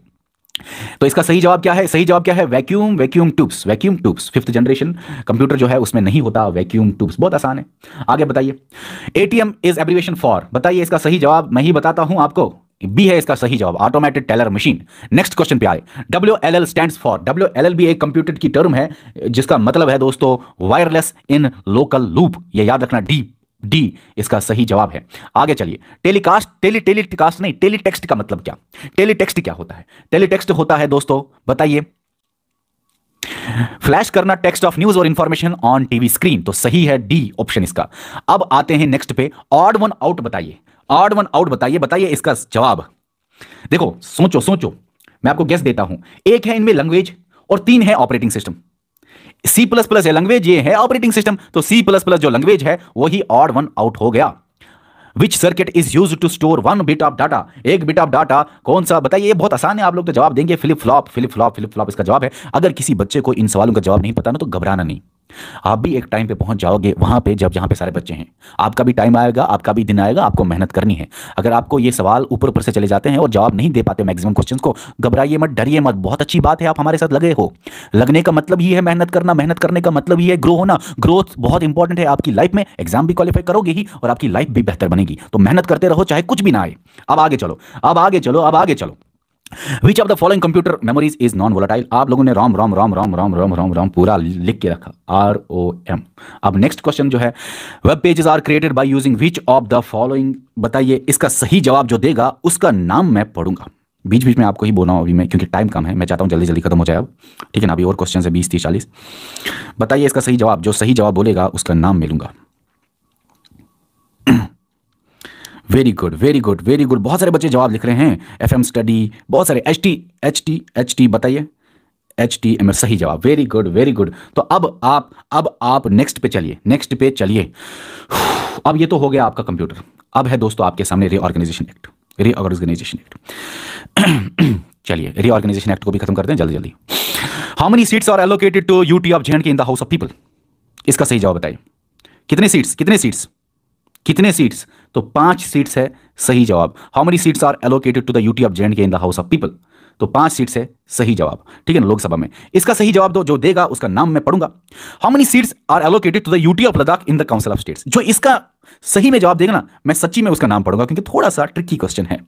तो इसका सही जवाब क्या है? सही जवाब क्या है? Vacuum tubes. Fifth generation computer जो है उसमें नहीं होता वैक्यूम ट्यूब्स, बहुत आसान है। आगे बताइए, एटीएम इज एब्रिविएशन फॉर, बताइए इसका सही जवाब मैं ही बताता हूं आपको, बी है इसका सही जवाब, automated teller machine. Next question पे आए, WLL स्टैंड्स फॉर, WLL भी एक कंप्यूटर की टर्म है जिसका मतलब है दोस्तों वायरलेस इन लोकल लूप, ये याद रखना, डी इसका सही जवाब है। आगे चलिए, टेलीकास्ट, टेलीकास्ट नहीं, टेलीटेक्स्ट का मतलब क्या? टेलीटेक्स्ट क्या होता है? टेलीटेक्स्ट होता है दोस्तों, बताइए, फ्लैश करना टेक्स्ट ऑफ न्यूज और इंफॉर्मेशन ऑन टीवी स्क्रीन, तो सही है डी ऑप्शन इसका। अब आते हैं नेक्स्ट पे, ऑड वन आउट बताइए, ऑड वन आउट बताइए, बताइए इसका जवाब। देखो सोचो, मैं आपको गेस देता हूं, एक है इनमें लैंग्वेज और तीन है ऑपरेटिंग सिस्टम। C++ है लैंग्वेज, ये है ऑपरेटिंग सिस्टम, तो C++ जो लैंग्वेज है वही ऑड वन आउट हो गया। Which circuit is use to store 1 bit of data, एक बिट ऑफ डाटा कौन सा? बताइए, ये बहुत आसान है, आप लोग तो जवाब देंगे, फ्लिप फ्लॉप इसका जवाब है। अगर किसी बच्चे को इन सवालों का जवाब नहीं पता ना तो घबराना नहीं, आप भी एक टाइम पे पहुंच जाओगे वहां पे जहां पे सारे बच्चे हैं। आपका भी टाइम आएगा, आपका भी दिन आएगा, आपको मेहनत करनी है। अगर आपको ये सवाल ऊपर से चले जाते हैं और जवाब नहीं दे पाते मैक्सिमम क्वेश्चंस को, घबराइए मत, डरिए मत, बहुत अच्छी बात है आप हमारे साथ लगे हो। लगने का मतलब ही है मेहनत करना, मेहनत करने का मतलब ही है ग्रो होना। ग्रोथ बहुत इंपॉर्टेंट है आपकी लाइफ में, एग्जाम भी क्वालिफाई करोगे ही और आपकी लाइफ भी बेहतर बनेगी, तो मेहनत करते रहो चाहे कुछ भी ना आए। अब आगे चलो। Which of the following computer memories is non volatile? आप लोगों ने रोम पूरा लिख के रखा, ROM। अब नेक्स्ट क्वेश्चन जो है, web pages are created by using which of the following, बताइए इसका सही जवाब जो देगा उसका नाम मैं पढ़ूंगा। बीच बीच में आपको ही बोला हूं अभी मैं, क्योंकि टाइम कम है, मैं चाहता हूं जल्दी जल्दी खत्म हो जाए अब, ठीक है ना। अभी और क्वेश्चन है 20 30 40। बताइए इसका सही जवाब, जो सही जवाब बोलेगा उसका नाम मिलूंगा। वेरी गुड, बहुत सारे बच्चे जवाब लिख रहे हैं। FM स्टडी, बहुत सारे, HT बताइए, HTML सही जवाब, वेरी गुड। तो अब आप नेक्स्ट पे चलिए। अब ये तो हो गया आपका कंप्यूटर, अब है दोस्तों आपके सामने रीऑर्गेनाइजेशन एक्ट। चलिए रीऑर्गेनाइजेशन एक्ट को भी खत्म करते हैं जल्दी। How many seats are allocated to UT of J&K in the house of people, इसका सही जवाब बताइए। कितने सीट्स? तो 5 सीट्स है सही जवाब। How many seats are allocated to the UT of J&K in the house of people, तो 5 सीट्स है सही जवाब, ठीक है ना, लोकसभा में। इसका सही जवाब जो देगा उसका नाम मैं पढ़ूंगा। How many seats are allocated to the UT of Ladakh in the council of states, जो इसका सही में जवाब देगा ना, मैं सच्ची में उसका नाम पढ़ूंगा, क्योंकि थोड़ा सा ट्रिकी क्वेश्चन है।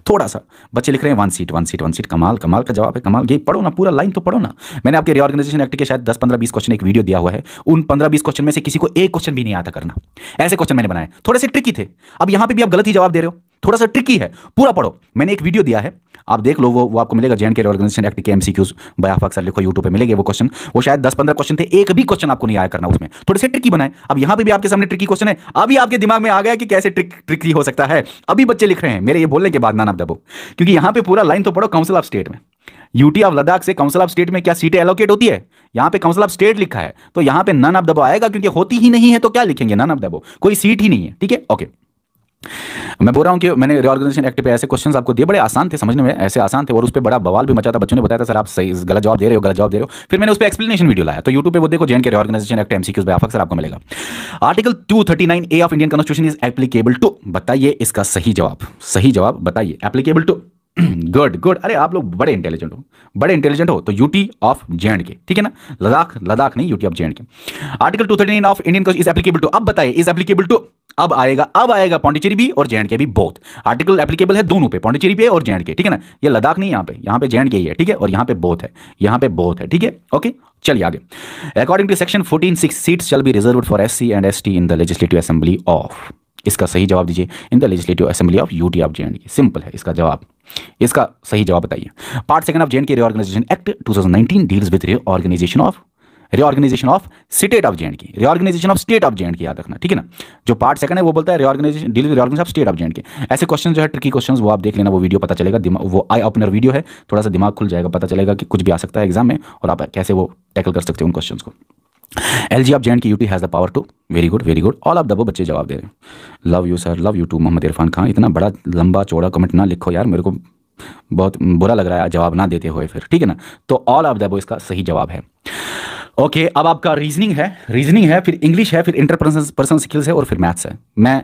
थोड़ा सा बच्चे लिख रहे हैं 1 सीट 1 सीट 1 सीट, कमाल कमाल का जवाब है, कमाल। ये पढ़ो ना, पूरा लाइन तो पढ़ो ना। मैंने आपके रिऑर्गेनाइजेशन एक्ट के शायद 10 15 20 क्वेश्चन एक वीडियो दिया हुआ है, उन 15 20 क्वेश्चन में से किसी को एक क्वेश्चन भी नहीं आता करना, ऐसे क्वेश्चन मैंने बनाए, थोड़े से ट्रिकी थे। अब यहां पे भी आप गलत ही जवाब दे रहे हो, थोड़ा सा ट्रिकी है, पूरा पढ़ो। मैंने एक वीडियो दिया है, आप देख लो, वो आपको मिलेगा, जे&के रिऑर्गेनाइजेशन एक्ट के एमसीक्यूज बाय आफाक सर, लिखो यूट्यूब पे मिलेंगे वो क्वेश्चन। वो शायद 10 15 क्वेश्चन थे, एक भी क्वेश्चन आपको नहीं आया करना उसमें, थोड़े से ट्रिकी बनाए। अब यहां पे भी आपके सामने ट्रिकी क्वेश्चन है, अभी आपके दिमाग में आ गया कि कैसे ट्रिकी हो सकता है। अभी बच्चे लिख रहे हैं मेरे ये बोलने के बाद, नाम दबो, क्योंकि यहां पे पूरा लाइन तो पढ़ो। काउंसिल ऑफ स्टेट में, यूटी ऑफ लद्दाख से काउंसिल ऑफ स्टेट में क्या सीटें एलोकेट होती है? यहां पे काउंसिल ऑफ स्टेट लिखा है, तो यहां पे नन ऑफ दबो आएगा, क्योंकि होती ही नहीं है तो क्या लिखेंगे, नन ऑफ दबो, कोई सीट ही नहीं है। ठीक है, ओके। मैं बोल रहा हूं कि मैंने रिऑर्गेनाइजेशन एक्ट पे ऐसे क्वेश्चंस आपको दिए, बड़े आसान थे समझने में, ऐसे आसान थे, और उस पे बड़ा बवाल भी मचा था। बच्चों ने बताया था सर आप सही गलत जवाब दे रहे हो, गलत जवाब दे रहे हो। फिर मैंने उस पे एक्सप्लेनेशन वीडियो लाया, तो यूट्यूब पे वो देखो, J and K reorganisation act MCQs by Afaq sir, आपको मिलेगा। Article 239A of Indian constitution is applicable to, बताइए इसका सही जवाब, सही जवाब बताइए, एप्लीकेबल टू। गुड गुड, अरे आप लोग बड़े इंटेलिजेंट हो, बड़े इंटेलिजेंट हो। तो यूटी ऑफ जे&के, ठीक है ना, लद्दाख, लद्दाख नहीं, UT of J and K. Article 239 of Indian constitution is applicable to, अब बताइए इज एप्लीकेबल टू, अब आएगा पौंडीचेरी भी और जे&के भी, बोथ। आर्टिकल एप्लीकेबल है दोनों पे, पौंडीचेरी पे और जे&के, ठीक है ना। ये लद्दाख नहीं, यहाँ पे जे&के ही है, ठीक है, और यहाँ पे बोथ है, यहाँ पे बोथ है, ठीक है, ओके। चलिए आगे। According to section 14(6) seats shall be reserved for SC and ST in the legislative assembly of, इसका सही जवाब दीजिए, in the legislative assembly of UT of J and K. Simple है इसका जवाब, इसका सही जवाब बताइए। Part 2 of J and K reorganisation act 2019 deals with reorganisation of state of J and K, reorganisation of state of J and K, याद रखना, ठीक है ना। जो पार्ट 2 है वो बोलता है reorganisation, deal with reorganisation of state of जे&के। ऐसे क्वेश्चन जो है ट्रिकी क्वेश्चंस, वो आप देख लेना, वो वीडियो पता चलेगा, वो आई ओपनर वीडियो है, थोड़ा सा दिमाग खुल जाएगा, पता चलेगा कि कुछ भी आ सकता है एग्जाम में, और आप कैसे वो टैकल कर सकते हो उन क्वेश्चंस को। LG of J and K UT has the power to, very good very good, all of the above बच्चे जवाब दे रहे हैं। Love you sir, love you too Mohammad Irfan Khan. इतना बड़ा लंबा चौड़ा कमेंट ना लिखो यार, मेरे को बहुत बुरा लग रहा है जवाब ना देते हुए फिर, ठीक है ना। तो ऑल ऑफ द अबव इसका सही जवाब है। ओके, अब आपका रीजनिंग है, फिर इंग्लिश है, फिर इंटरपर्सनल स्किल्स है, और फिर मैथ्स है। मैं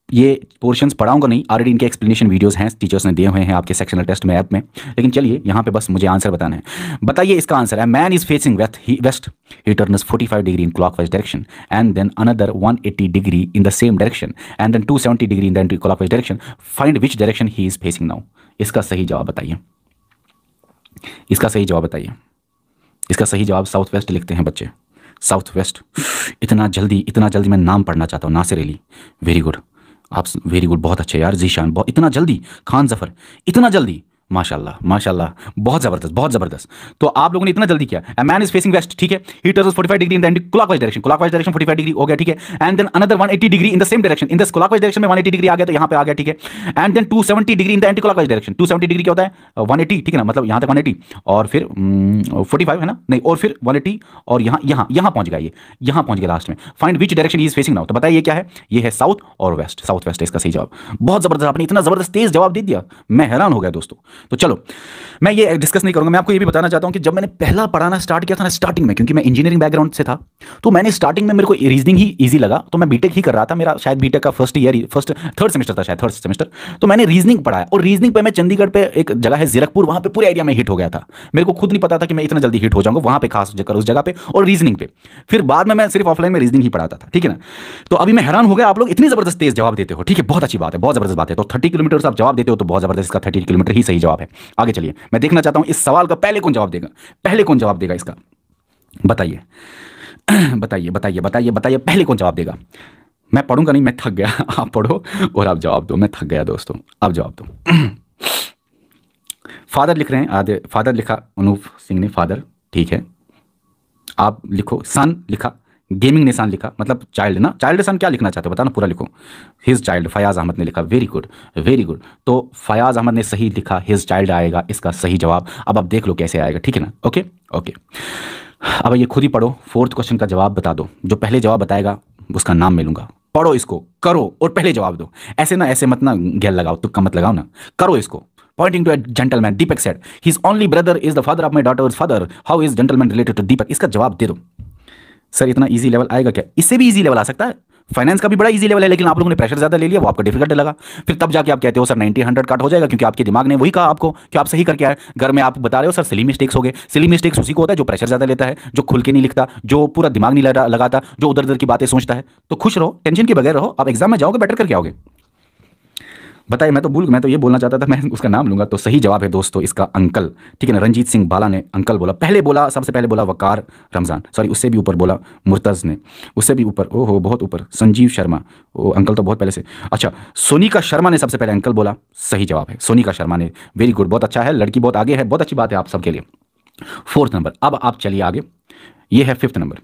ये पोर्शंस पढ़ाऊंगा नहीं, ऑलरेडी इनके एक्सप्लेनेशन वीडियोस हैं, टीचर्स ने दिए हुए हैं आपके सेक्शनल टेस्ट में, ऐप में। लेकिन चलिए यहाँ पे बस मुझे आंसर बताना है। बताइए इसका आंसर है, man is facing west, he turns 45 degree in clockwise direction and then another 180 degree in the same direction and then 270 degree in the anti clockwise direction, find which direction he is facing now. इसका सही जवाब बताइए, इसका सही जवाब बताइए। इसका सही जवाब साउथ वेस्ट लिखते हैं बच्चे, साउथ वेस्ट। इतना जल्दी मैं नाम पढ़ना चाहता हूँ, नासिर अली, वेरी गुड, आप वेरी गुड, बहुत अच्छे यार। जीशान, बहुत, इतना जल्दी, खान जफर, इतना जल्दी, माशाल्लाह माशाल्लाह, बहुत ज़बरदस्त। तो आप लोगों ने इतना जल्दी किया। A man is facing west, ठीक है, he turns 45 degree in the clockwise direction, 45 degree हो गया, ठीक है, and then another 180 degree in the same direction, in the clockwise direction में 180 डिग्री आ गया, तो यहाँ पे आ गया, ठीक है, and then 270 degree in the anti clockwise direction. 270 degree क्या होता है, 180, ठीक है ना, मतलब यहाँ तक 180, और फिर 45 है ना, नहीं, और फिर 180, और यहाँ पहुँच गया, ये यहाँ पहुँच गया लास्ट में। Find which direction he is facing now, तो बताइए क्या है, ये है साउथ और वेस्ट, साउथ वेस्ट है इसका सही जवाब। बहुत ज़बरदस्त, आपने इतना ज़बरदस्त तेज जवाब दे दिया, मैं हैरान हो गया दोस्तों। तो चलो, मैं ये डिस्कस नहीं करूंगा, मैं आपको ये भी बताना चाहता हूं कि जब मैंने पहला पढ़ाना स्टार्ट किया था ना, स्टार्टिंग में, क्योंकि मैं इंजीनियरिंग बैकग्राउंड से था, तो मैंने स्टार्टिंग में मेरे को रीजनिंग ही इजी लगा, तो मैं बीटेक ही कर रहा था, मेरा शायद बीटेक का थर्ड सेमेस्टर था, शायद थर्ड सेमेस्टर। तो मैंने रीजनिंग पढ़ाया, और रीजनिंग पे मैं चंडीगढ़ पे एक जगह है जीरकपुर, वहां पे पूरे एरिया में हिट हो गया था। मेरे को खुद नहीं पता था कि मैं इतना जल्दी हिट हो जाऊंगा वहां पे, खास जगह उस जगह पे, और रीजनिंग पे। फिर बाद में मैं सिर्फ ऑफलाइन में रीजनिंग ही पढ़ाता था, ठीक है ना। तो अभी मैं हैरान हो गया, आप लोग इतनी जबरदस्त तेज जवाब देते हो, ठीक है, बहुत अच्छी बात है, बहुत जबरदस्त बात है। तो 30 किलोमीटर आप जवाब देते हो, तो बहुत जबरदस्त, इसका 30 किलोमीटर ही सही जवाब है। आगे चलिए, मैं देखना चाहता हूं इस सवाल का पहले कौन जवाब देगा, इसका बताइए बताइए, पहले कौन जवाब देगा। मैं पढ़ूंगा नहीं, मैं थक गया, आप पढ़ो और आप जवाब दो, मैं थक गया दोस्तों, आप जवाब दो। फादर लिख रहे हैं, आधे फादर लिखा अनूप सिंह ने, फादर, ठीक है, आप लिखो। सन लिखा, गेमिंग निशान लिखा, मतलब चाइल्ड ना, चाइल्ड सन क्या लिखना चाहते हो बताना, पूरा लिखो। हिज चाइल्ड, फयाज अहमद ने लिखा, वेरी गुड वेरी गुड। तो फयाज अहमद ने सही लिखा, हिज चाइल्ड आएगा इसका सही जवाब। अब आप देख लो कैसे आएगा, ठीक है ना, ओके ओके। अब ये खुद ही पढ़ो, 4th क्वेश्चन का जवाब बता दो, जो पहले जवाब बताएगा उसका नाम मैं लूंगा। पढ़ो इसको, करो और पहले जवाब दो, ऐसे मत ना गैल लगाओ, तुक्का मत लगाओ ना, करो इसको। Pointing to a gentleman, Deepak said, his only brother is the father of my daughter's father. How is gentleman related to Deepak? इसका जवाब दे दो। सर इतना इजी लेवल आएगा क्या? इससे भी इजी लेवल आ सकता है, फाइनेंस का भी बड़ा इजी लेवल है, लेकिन आप लोगों ने प्रेशर ज्यादा ले लिया, वो आपका डिफिकल्ट लगा। फिर तब जाके आप कहते हो सर 90-100 कट हो जाएगा, क्योंकि आपके दिमाग ने वही कहा आपको कि आप सही करके आए। घर में आप बता रहे हो सर सिली मिस्टेक्स हो गए। सिली मिस्टेक्स उसी को होता है जो प्रेशर ज्यादा लेता है, जो खुल के नहीं लिखता, जो पूरा दिमाग नहीं लगाता, जो उधर उधर की बातें सोचता है। तो खुश रहो, टेंशन के बगैर रहो, आप एग्जाम में जाओगे बेटर करके आओगे। बताइए। मैं तो ये बोलना चाहता था, मैं उसका नाम लूंगा। तो सही जवाब है दोस्तों इसका अंकल, ठीक है ना। रंजीत सिंह बाला ने अंकल बोला, पहले बोला, सबसे पहले बोला वकार रमजान, सॉरी उससे भी ऊपर बोला मुर्तज़ ने, उससे भी ऊपर, ओहो बहुत ऊपर संजीव शर्मा, वो अंकल तो बहुत पहले से। अच्छा, सोनिका शर्मा ने सबसे पहले अंकल बोला, सही जवाब है सोनिका शर्मा ने। वेरी गुड, बहुत अच्छा है, लड़की बहुत आगे है, बहुत अच्छी बात है आप सबके लिए। फोर्थ नंबर, अब आप चलिए आगे, ये है फिफ्थ नंबर।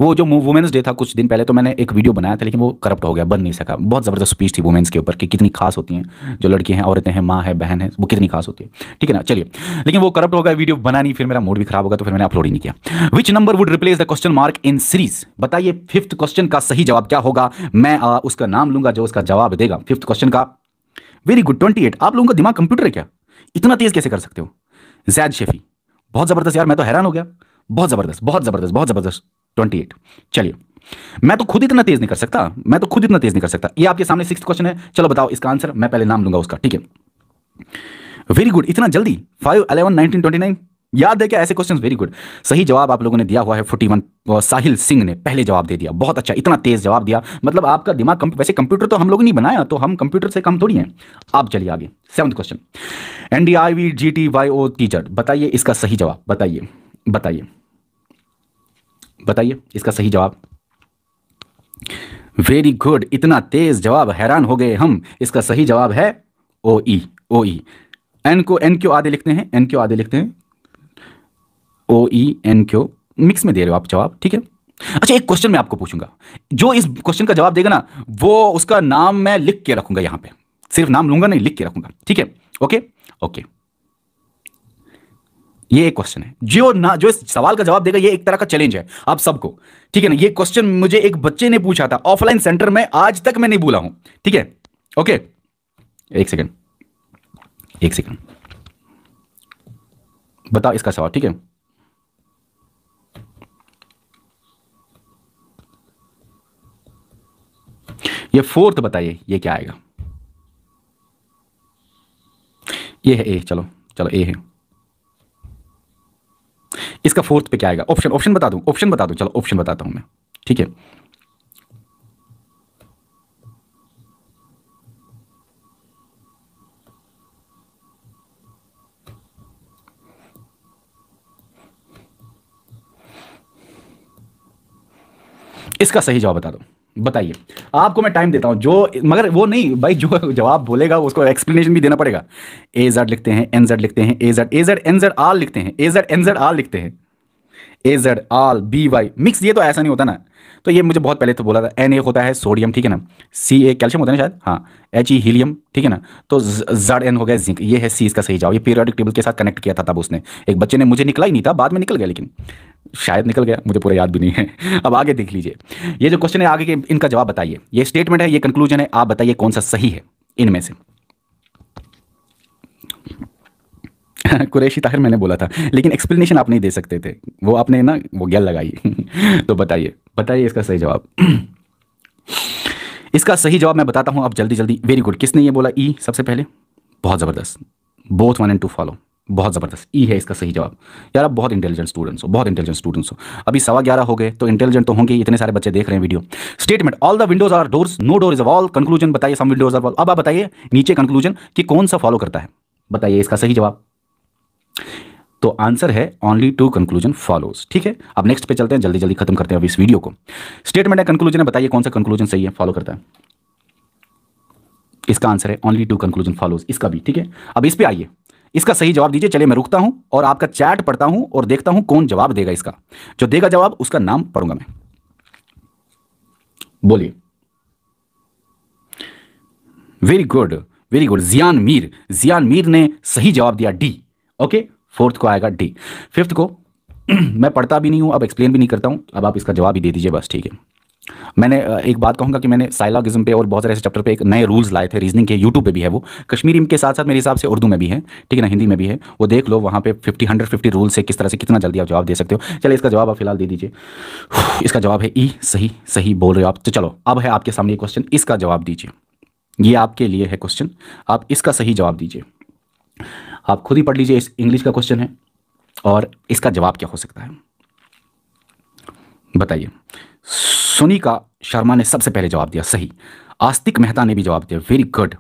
वो जो वुमेन्स डे था कुछ दिन पहले, तो मैंने एक वीडियो बनाया था लेकिन वो करप्ट हो गया, बन नहीं सका। बहुत ज़बरदस्त स्पीच थी वुमेन्स के ऊपर कि कितनी खास होती हैं जो लड़की हैं, औरतें हैं, माँ है, बहन है, वो कितनी खास होती है, ठीक है ना। चलिए, लेकिन वो करप्ट हो गया, वीडियो बना नहीं, फिर मेरा मूड भी खराब होगा, तो फिर मैंने अपलोड ही नहीं किया। Which number would replace the question mark in series? बताइए फिफ्थ क्वेश्चन का सही जवाब क्या होगा। मैं उसका नाम लूंगा जो उसका जवाब देगा फिफ्थ क्वेश्चन का। Very good, 28। आप लोगों का दिमाग कंप्यूटर है क्या? इतना तेज कैसे कर सकते हो? जैद शेफी, बहुत जबरदस्त यार, मैं तो हैरान हो गया, बहुत जबरदस्त, बहुत जबरदस्त, बहुत जबरदस्त, 28। चलिए, मैं तो खुद इतना तेज नहीं कर सकता, मैं तो खुद इतना तेज नहीं कर सकता। ये आपके सामने सिक्स्थ क्वेश्चन है, चलो बताओ इसका आंसर। मैं पहले नाम लूंगा उसका, ठीक है। वेरी गुड, इतना जल्दी, 5, 11, 1929 याद है क्या ऐसे क्वेश्चंस? वेरी गुड, सही जवाब आप लोगों ने दिया हुआ है 41। साहिल सिंह ने पहले जवाब दे दिया, बहुत अच्छा, इतना तेज जवाब दिया, मतलब आपका दिमाग वैसे कंप्यूटर तो हम लोग नहीं बनाया, तो हम कंप्यूटर से कम थोड़ी हैं। आप चलिए आगे, सेवंथ क्वेश्चन। NDIVGTYO टीचर, बताइए इसका सही जवाब, बताइए बताइए बताइए इसका सही जवाब। वेरी गुड, इतना तेज जवाब, हैरान हो गए हम। इसका सही जवाब है OE। OE, एन को एन क्यों आधे लिखते हैं, एन क्यों आधे लिखते हैं, OE एन क्यों मिक्स में दे रहे हो आप जवाब, ठीक है। अच्छा, एक क्वेश्चन मैं आपको पूछूंगा, जो इस क्वेश्चन का जवाब देगा ना, वो उसका नाम मैं लिख के रखूंगा यहां पे, सिर्फ नाम लूंगा नहीं, लिख के रखूंगा, ठीक है। ओके ओके, ये एक क्वेश्चन है, जो इस सवाल का जवाब देगा, ये एक तरह का चैलेंज है आप सबको, ठीक है ना। ये क्वेश्चन मुझे एक बच्चे ने पूछा था ऑफलाइन सेंटर में, आज तक मैं नहीं भूला हूं, ठीक है। ओके, एक सेकंड, एक सेकंड, बताओ इसका सवाल, ठीक है। ये फोर्थ बताइए, ये क्या आएगा? ये है ए, चलो चलो ए है। इसका फोर्थ पे क्या आएगा? ऑप्शन, ऑप्शन बता दूं, ऑप्शन बता दूं, चलो ऑप्शन बताता हूं मैं, ठीक है। इसका सही जवाब बता दो, बताइए। आपको मैं टाइम देता हूं, जो मगर वो नहीं भाई, जो जवाब बोलेगा उसको एक्सप्लेनेशन भी देना पड़ेगा। AZ लिखते हैं, NZ लिखते हैं, AZ NZ आल लिखते हैं, AZ NZ आल लिखते हैं, AZ आल BY मिक्स, ये तो ऐसा नहीं होता ना। तो ये मुझे बहुत पहले तो बोला था। Na होता है सोडियम, ठीक है ना। Ca कैल्शियम होता है ना शायद, हाँ। He हीलियम, ठीक है ना। तो Zn हो गया जिंक, ये है सी इसका सही जवाब। ये पीरियोडिक टेबल के साथ कनेक्ट किया था तब उसने, एक बच्चे ने, मुझे निकला ही नहीं था, बाद में निकल गया, लेकिन शायद निकल गया, मुझे पूरा याद भी नहीं है। अब आगे देख लीजिए, ये जो क्वेश्चन है आगे के, इनका जवाब बताइए। ये स्टेटमेंट है, ये कंक्लूजन है, आप बताइए कौन सा सही है इनमें से। कुरैशी ताहिर मैंने बोला था, लेकिन एक्सप्लेनेशन आप नहीं दे सकते थे, वो आपने ना वो गैल लगाई। तो बताइए बताइए इसका सही जवाब। इसका सही जवाब मैं बताता हूं अब जल्दी जल्दी। वेरी गुड, किसने ये बोला? ई सबसे पहले, बहुत ज़बरदस्त, बोथ 1 and 2 फॉलो, बहुत ज़बरदस्त, ई है इसका सही जवाब। यार आप बहुत इंटेलिजेंट स्टूडेंट्स हो, बहुत इंटेलिजेंट स्टूडेंट्स हो। अभी 11:15 हो गए, तो इंटेलिजेंट तो होंगे, इतने सारे बच्चे देख रहे हैं video. Statement, all the windows are doors, no door is a wall. Conclusion बताइए, सम विंडोज आर वॉल। अब आप बताइए नीचे कंक्लूजन कि कौन सा फॉलो करता है, बताइए इसका सही जवाब। तो आंसर है ओनली 2 कंक्लूजन फॉलोज, ठीक है। अब नेक्स्ट पे चलते हैं, जल्दी जल्दी खत्म करते हैं अब इस वीडियो को। स्टेटमेंट है, कंक्लूजन है, बताइए कौन सा कंक्लूजन सही है, फॉलो करता है। इसका आंसर है ओनली 2 कंक्लूजन फॉलोज, इसका भी, ठीक है। अब इस पे आइए, इसका सही जवाब दीजिए। चलिए मैं रुकता हूं और आपका चैट पढ़ता हूं और देखता हूं कौन जवाब देगा इसका। जो देगा जवाब उसका नाम पढ़ूंगा मैं, बोलिए। वेरी गुड, वेरी गुड, जियान मीर, जियान मीर ने सही जवाब दिया डी। ओके, फोर्थ को आएगा डी। फिफ्थ को मैं पढ़ता भी नहीं हूं, अब एक्सप्लेन भी नहीं करता हूं, अब आप इसका जवाब ही दे दीजिए बस, ठीक है। मैंने एक बात कहूंगा कि मैंने साइलॉगिज्म पे और बहुत सारे ऐसे चैप्टर पे एक नए रूल्स लाए थे रीजनिंग के, यूट्यूब पे भी है वो, कश्मीरी के साथ साथ मेरे हिसाब से उर्दू में भी है, ठीक है ना, हिंदी में भी है, वो देख लो वहाँ पे 150 रूल से किस तरह से कितना जल्दी आप जवाब दे सकते हो। चलिए इसका जवाब आप फिलहाल दे दीजिए। इसका जवाब है ई, सही सही बोल रहे हो आप। तो चलो अब है आपके सामने क्वेश्चन, इसका जवाब दीजिए, ये आपके लिए है क्वेश्चन, आप इसका सही जवाब दीजिए। आप खुद ही पढ़ लीजिए, इस इंग्लिश का क्वेश्चन है और इसका जवाब क्या हो सकता है, बताइए। सोनिका शर्मा ने सबसे पहले जवाब दिया सही, आस्तिक मेहता ने भी जवाब दिया, वेरी गुड।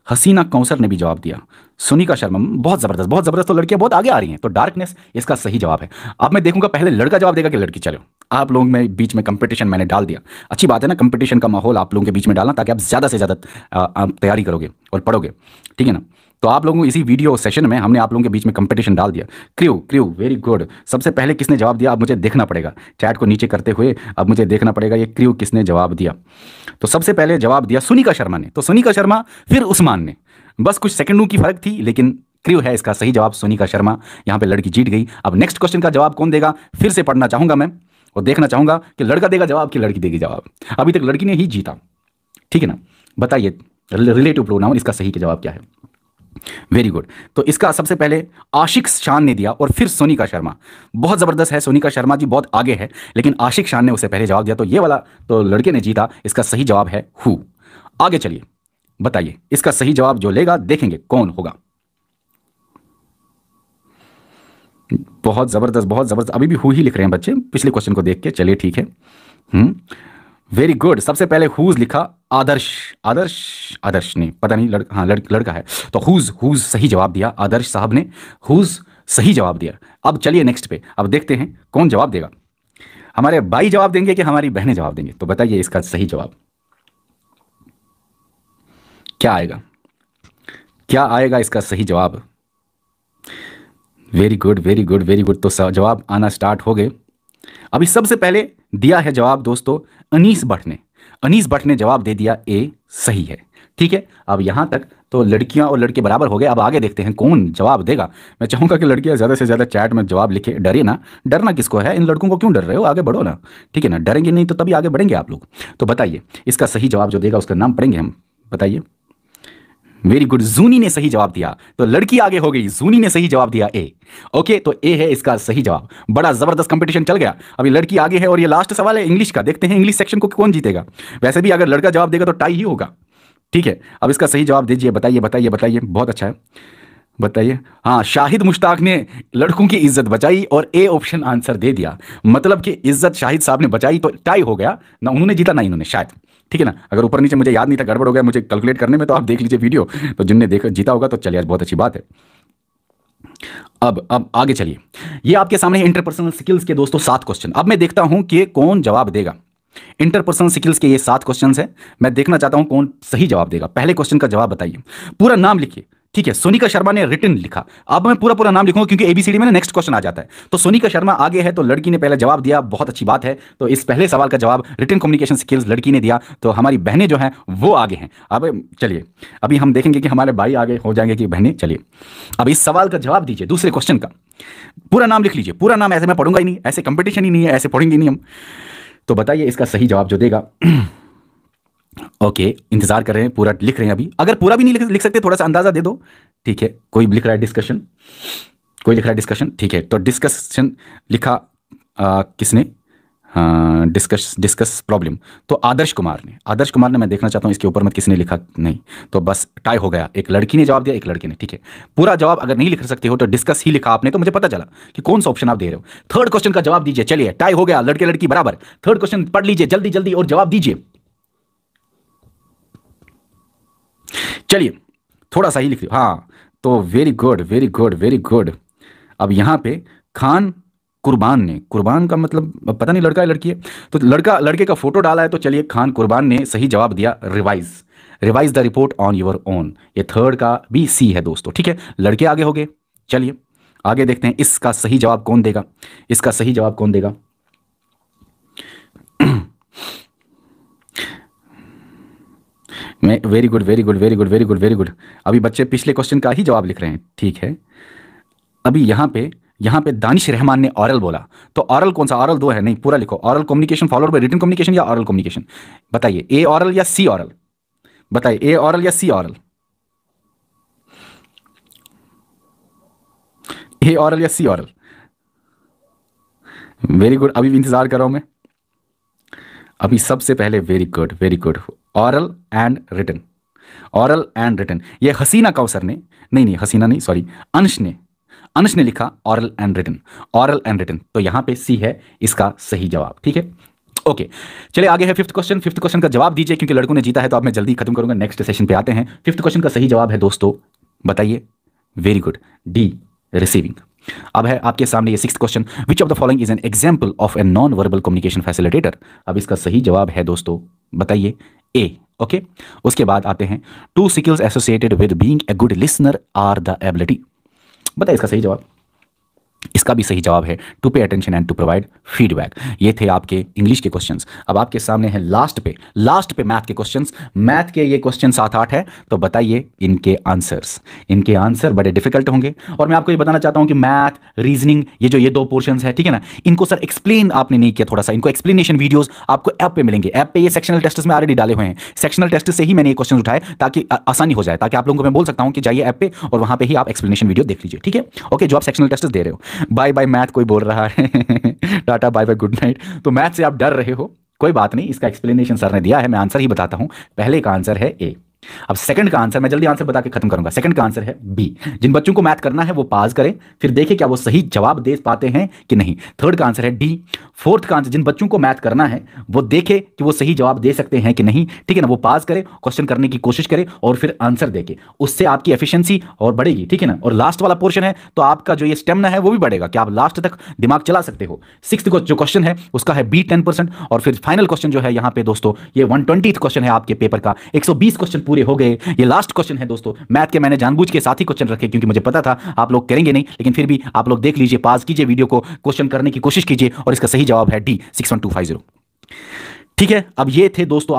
हसीना कौसर ने भी जवाब दिया। सुनिका शर्मा, बहुत ज़बरदस्त, बहुत ज़बरदस्त। तो लड़कियां बहुत आगे आ रही हैं, तो डार्कनेस इसका सही जवाब है। अब मैं देखूंगा पहले लड़का जवाब देगा कि लड़की। चलो, आप लोगों में बीच में कंपटीशन मैंने डाल दिया। अच्छी बात है ना, कंपटीशन का माहौल आप लोगों के बीच में डालना, ताकि आप ज़्यादा से ज़्यादा आप तैयारी करोगे और पढ़ोगे, ठीक है ना। तो आप लोगों को इसी वीडियो सेशन में हमने आप लोगों के बीच में कंपटीशन डाल दिया। Crew crew, very good. सबसे पहले किसने जवाब दिया, अब मुझे देखना पड़ेगा चैट को नीचे करते हुए। अब मुझे देखना पड़ेगा ये क्रू किसने जवाब दिया। तो सबसे पहले जवाब दिया सुनिका शर्मा ने। तो सुनिका शर्मा, फिर उस्मान ने, बस कुछ सेकंडों की फर्क थी, लेकिन क्रू है इसका सही जवाब। सुनिका शर्मा, यहाँ पे लड़की जीत गई। अब नेक्स्ट क्वेश्चन का जवाब कौन देगा, फिर से पढ़ना चाहूंगा मैं और देखना चाहूंगा कि लड़का देगा जवाब कि लड़की देगी जवाब। अभी तक लड़की ने ही जीता, ठीक है ना। बताइए रिलेटिव प्रोनाउन इसका सही जवाब क्या है। Very good. तो इसका सबसे पहले आशिक शान ने दिया और फिर सोनिका शर्मा। बहुत ज़बरदस्त है, सोनिका शर्मा जी बहुत आगे है, लेकिन आशिक शान ने उससे पहले जवाब दिया। तो ये वाला तो लड़के ने जीता। इसका सही जवाब है हु। आगे चलिए, बताइए इसका सही जवाब जो लेगा, देखेंगे कौन होगा। बहुत ज़बरदस्त, बहुत ज़बरदस्त। अभी भी हु ही लिख रहे हैं बच्चे पिछले क्वेश्चन को देख के। चलिए ठीक है, वेरी गुड। सबसे पहले हुज लिखा, आदर्श। आदर्श, आदर्श नहीं, पता नहीं, हाँ लड़का है। तो हुज, हुज सही जवाब दिया आदर्श साहब ने। हुज सही जवाब दिया। अब चलिए नेक्स्ट पे, अब देखते हैं कौन जवाब देगा। हमारे भाई जवाब देंगे कि हमारी बहनें जवाब देंगे। तो बताइए इसका सही जवाब क्या आएगा, क्या आएगा इसका सही जवाब। Very good, very good, very good. तो जवाब आना स्टार्ट हो गए। अभी सबसे पहले दिया है जवाब दोस्तों अनीस भट्ट ने। अनीस भट्ट ने जवाब दे दिया ए, सही है, ठीक है। अब यहां तक तो लड़कियां और लड़के बराबर हो गए। अब आगे देखते हैं कौन जवाब देगा। मैं चाहूंगा कि लड़कियां ज़्यादा से ज़्यादा चैट में जवाब लिखे। डरे ना, डरना किसको है, इन लड़कों को क्यों डर रहे हो, आगे बढ़ो ना, ठीक है ना। डरेंगे नहीं तो तभी आगे बढ़ेंगे आप लोग। तो बताइए इसका सही जवाब जो देगा उसका नाम पढ़ेंगे हम। बताइए। वेरी गुड, जूनी ने सही जवाब दिया। तो लड़की आगे हो गई, जूनी ने सही जवाब दिया ए। ओके, तो ए है इसका सही जवाब। बड़ा जबरदस्त कंपटीशन चल गया। अभी लड़की आगे है और ये लास्ट सवाल है इंग्लिश का। देखते हैं इंग्लिश सेक्शन को कौन जीतेगा। वैसे भी अगर लड़का जवाब देगा तो टाई ही होगा, ठीक है। अब इसका सही जवाब दीजिए। बताइए बताइए बताइए, बहुत अच्छा है, बताइए। हाँ, शाहिद मुश्ताक ने लड़कों की इज्जत बचाई और ए ऑप्शन आंसर दे दिया। मतलब कि इज्जत शाहिद साहब ने बचाई, तो टाई हो गया ना। उन्होंने जीता ना इन्होंने, शायद, ठीक है ना। अगर ऊपर नीचे मुझे याद नहीं था, गड़बड़ हो गया मुझे कैलकुलेट करने में, तो आप देख लीजिए वीडियो। तो जिनने देखा जीता होगा तो चलिए, आज बहुत अच्छी बात है। अब आगे चलिए। ये आपके सामने इंटरपर्सनल स्किल्स के दोस्तों 7 क्वेश्चन। अब मैं देखता हूं कि कौन जवाब देगा। इंटरपर्सनल स्किल्स के ये 7 क्वेश्चन हैं। मैं देखना चाहता हूं कौन सही जवाब देगा। पहले क्वेश्चन का जवाब बताइए, पूरा नाम लिखिए, ठीक है। सोनिका शर्मा ने रिटन लिखा। अब मैं पूरा पूरा नाम लिखूंगा क्योंकि एबीसीडी में ना नेक्स्ट क्वेश्चन आ जाता है। तो सोनिका शर्मा आगे है, तो लड़की ने पहले जवाब दिया, बहुत अच्छी बात है। तो इस पहले सवाल का जवाब रिटन कम्युनिकेशन स्किल्स लड़की ने दिया, तो हमारी बहनें जो हैं वो आगे हैं। अब चलिए, अभी हम देखेंगे कि हमारे भाई आगे हो जाएंगे कि बहनें। चलिए, अब इस सवाल का जवाब दीजिए, दूसरे क्वेश्चन का। पूरा नाम लिख लीजिए, पूरा नाम। ऐसे मैं पढ़ूंगा ही नहीं, ऐसे कंपटीशन ही नहीं है, ऐसे पढ़ेंगे नहीं हम। तो बताइए इसका सही जवाब जो देगा। ओके, इंतजार कर रहे हैं, पूरा लिख रहे हैं। अभी अगर पूरा भी नहीं लिख सकते, थोड़ा सा अंदाजा दे दो, ठीक है। कोई लिख रहा है डिस्कशन, कोई लिख रहा है डिस्कशन, ठीक है। तो डिस्कशन लिखा किसने, डिस्कस प्रॉब्लम, तो आदर्श कुमार ने। आदर्श कुमार ने। मैं देखना चाहता हूं इसके ऊपर में किसने लिखा, नहीं तो बस टाई हो गया। एक लड़की ने जवाब दिया, एक लड़के ने, ठीक है। पूरा जवाब अगर नहीं लिख सकते हो तो डिस्कस ही लिखा आपने, तो मुझे पता चला कि कौन सा ऑप्शन आप दे रहे हो। थर्ड क्वेश्चन का जवाब दीजिए। चलिए, टाई हो गया, लड़के लड़की बराबर। थर्ड क्वेश्चन पढ़ लीजिए जल्दी जल्दी और जवाब दीजिए। चलिए, थोड़ा सा ही लिख, हाँ। तो very good, very good, very good. अब यहां पे खान कुर्बान ने, कुर्बान का मतलब पता नहीं लड़का है लड़की है, तो लड़का लड़के का फोटो डाला है। तो चलिए, खान कुर्बान ने सही जवाब दिया revise, revise the report on your own. ये थर्ड का भी सी है दोस्तों, ठीक है। लड़के आगे हो गए। चलिए आगे देखते हैं इसका सही जवाब कौन देगा। इसका सही जवाब कौन देगा। मैं very good, very good, very good, very good, very good. अभी बच्चे पिछले क्वेश्चन का ही जवाब लिख रहे हैं, ठीक है। अभी यहां पे दानिश रहमान ने ऑरल बोला। तो ऑरल कौन सा, ऑरल 2 है, नहीं पूरा लिखो। Oral communication followed by written communication या ऑरल कम्युनिकेशन। बताइए, ए ऑरल या सी ऑरल। बताइए, ए ऑरल या सी ऑरल। ए ऑरल या सी ऑरल। वेरी गुड, अभी भी इंतजार कर रहा हूं मैं। अभी सबसे पहले very good, very good, oral and written, oral and written. ये हसीना कौसर ने, नहीं हसीना नहीं, सॉरी, अंश ने लिखा oral and written, oral and written. तो यहां पे सी है इसका सही जवाब, ठीक है। ओके, चलिए आगे है फिफ्थ क्वेश्चन। फिफ्थ क्वेश्चन का जवाब दीजिए, क्योंकि लड़कों ने जीता है तो अब मैं जल्दी खत्म करूंगा, नेक्स्ट सेशन पे आते हैं। फिफ्थ क्वेश्चन का सही जवाब है दोस्तों, बताइए। Very good, D, receiving. अब है आपके सामने ये sixth question, which of the following is an example of a non verbal communication facilitator. अब इसका सही जवाब है दोस्तों, बताइए, ए। ओके, उसके बाद आते हैं, two skills associated with being a good listener are the ability. बताइए इसका सही जवाब। इसका भी सही जवाब है to pay attention and to provide feedback. ये थे आपके इंग्लिश के क्वेश्चंस। अब आपके सामने है लास्ट पे मैथ के क्वेश्चंस। मैथ के ये क्वेश्चन 7-8 है, तो बताइए इनके आंसर्स। इनके आंसर बड़े डिफिकल्ट होंगे, और मैं आपको ये बताना चाहता हूं कि मैथ, रीजनिंग, ये जो ये 2 पोर्शंस है, ठीक है ना, इनको सर एक्सप्लेन आपने नहीं किया थोड़ा सा। इनको एक्सप्लेनेशन वीडियोस आपको ऐप पे मिलेंगे। ऐप पे ये सेक्शनल टेस्ट में ऑलरेडी डाले हुए हैं। सेक्शनल टेस्ट से ही मैंने ये क्वेश्चन उठाए ताकि आसानी हो जाए, ताकि आप लोगों को मैं बोल सकता हूं कि जाइए ऐप पे और वहां पे ही आप एक्सप्लेनेशन वीडियो देख लीजिए, ठीक है। ओके, जो आप सेक्शनल टेस्ट दे रहे हो। बाय बाय मैथ कोई बोल रहा है tata bye bye good night. तो मैथ से आप डर रहे हो, कोई बात नहीं, इसका एक्सप्लेनेशन सर ने दिया है, मैं आंसर ही बताता हूं। पहले का आंसर है ए। अब सेकंड का आंसर मैं जल्दी आंसर बता के खत्म करूंगा। सेकंड का आंसर है बी। जिन बच्चों को मैथ करना है वो पास करें, फिर देखें क्या वो सही जवाब दे पाते हैं कि नहीं। थर्ड का आंसर है डी। फोर्थ का आंसर, जिन बच्चों को मैथ करना है वो देखे कि वो सही जवाब दे सकते हैं कि नहीं, ठीक है ना, वो पास करे, क्वेश्चन करने की कोशिश करे और फिर आंसर देके, उससे आपकी एफिशिएंसी और बढ़ेगी, ठीक है ना। और लास्ट वाला पोर्शन है तो आपका जो ये स्टेमिना है वो भी बढ़ेगा कि आप लास्ट तक दिमाग चला सकते हो। सिक्स्थ जो क्वेश्चन है उसका है बी 10%, और फिर फाइनल क्वेश्चन जो है यहाँ पे दोस्तों ये 120th क्वेश्चन है आपके पेपर का। 120 क्वेश्चन पूरे हो गए। ये लास्ट क्वेश्चन है दोस्तों मैथ के। मैंने जानबूझ के साथ ही क्वेश्चन रखे क्योंकि मुझे पता था आप लोग करेंगे नहीं, लेकिन फिर भी आप लोग देख लीजिए, पास कीजिए वीडियो को, क्वेश्चन करने की कोशिश कीजिए, और इसका सही जवाब है डी 61250। ठीक है, अब ये थे दोस्तों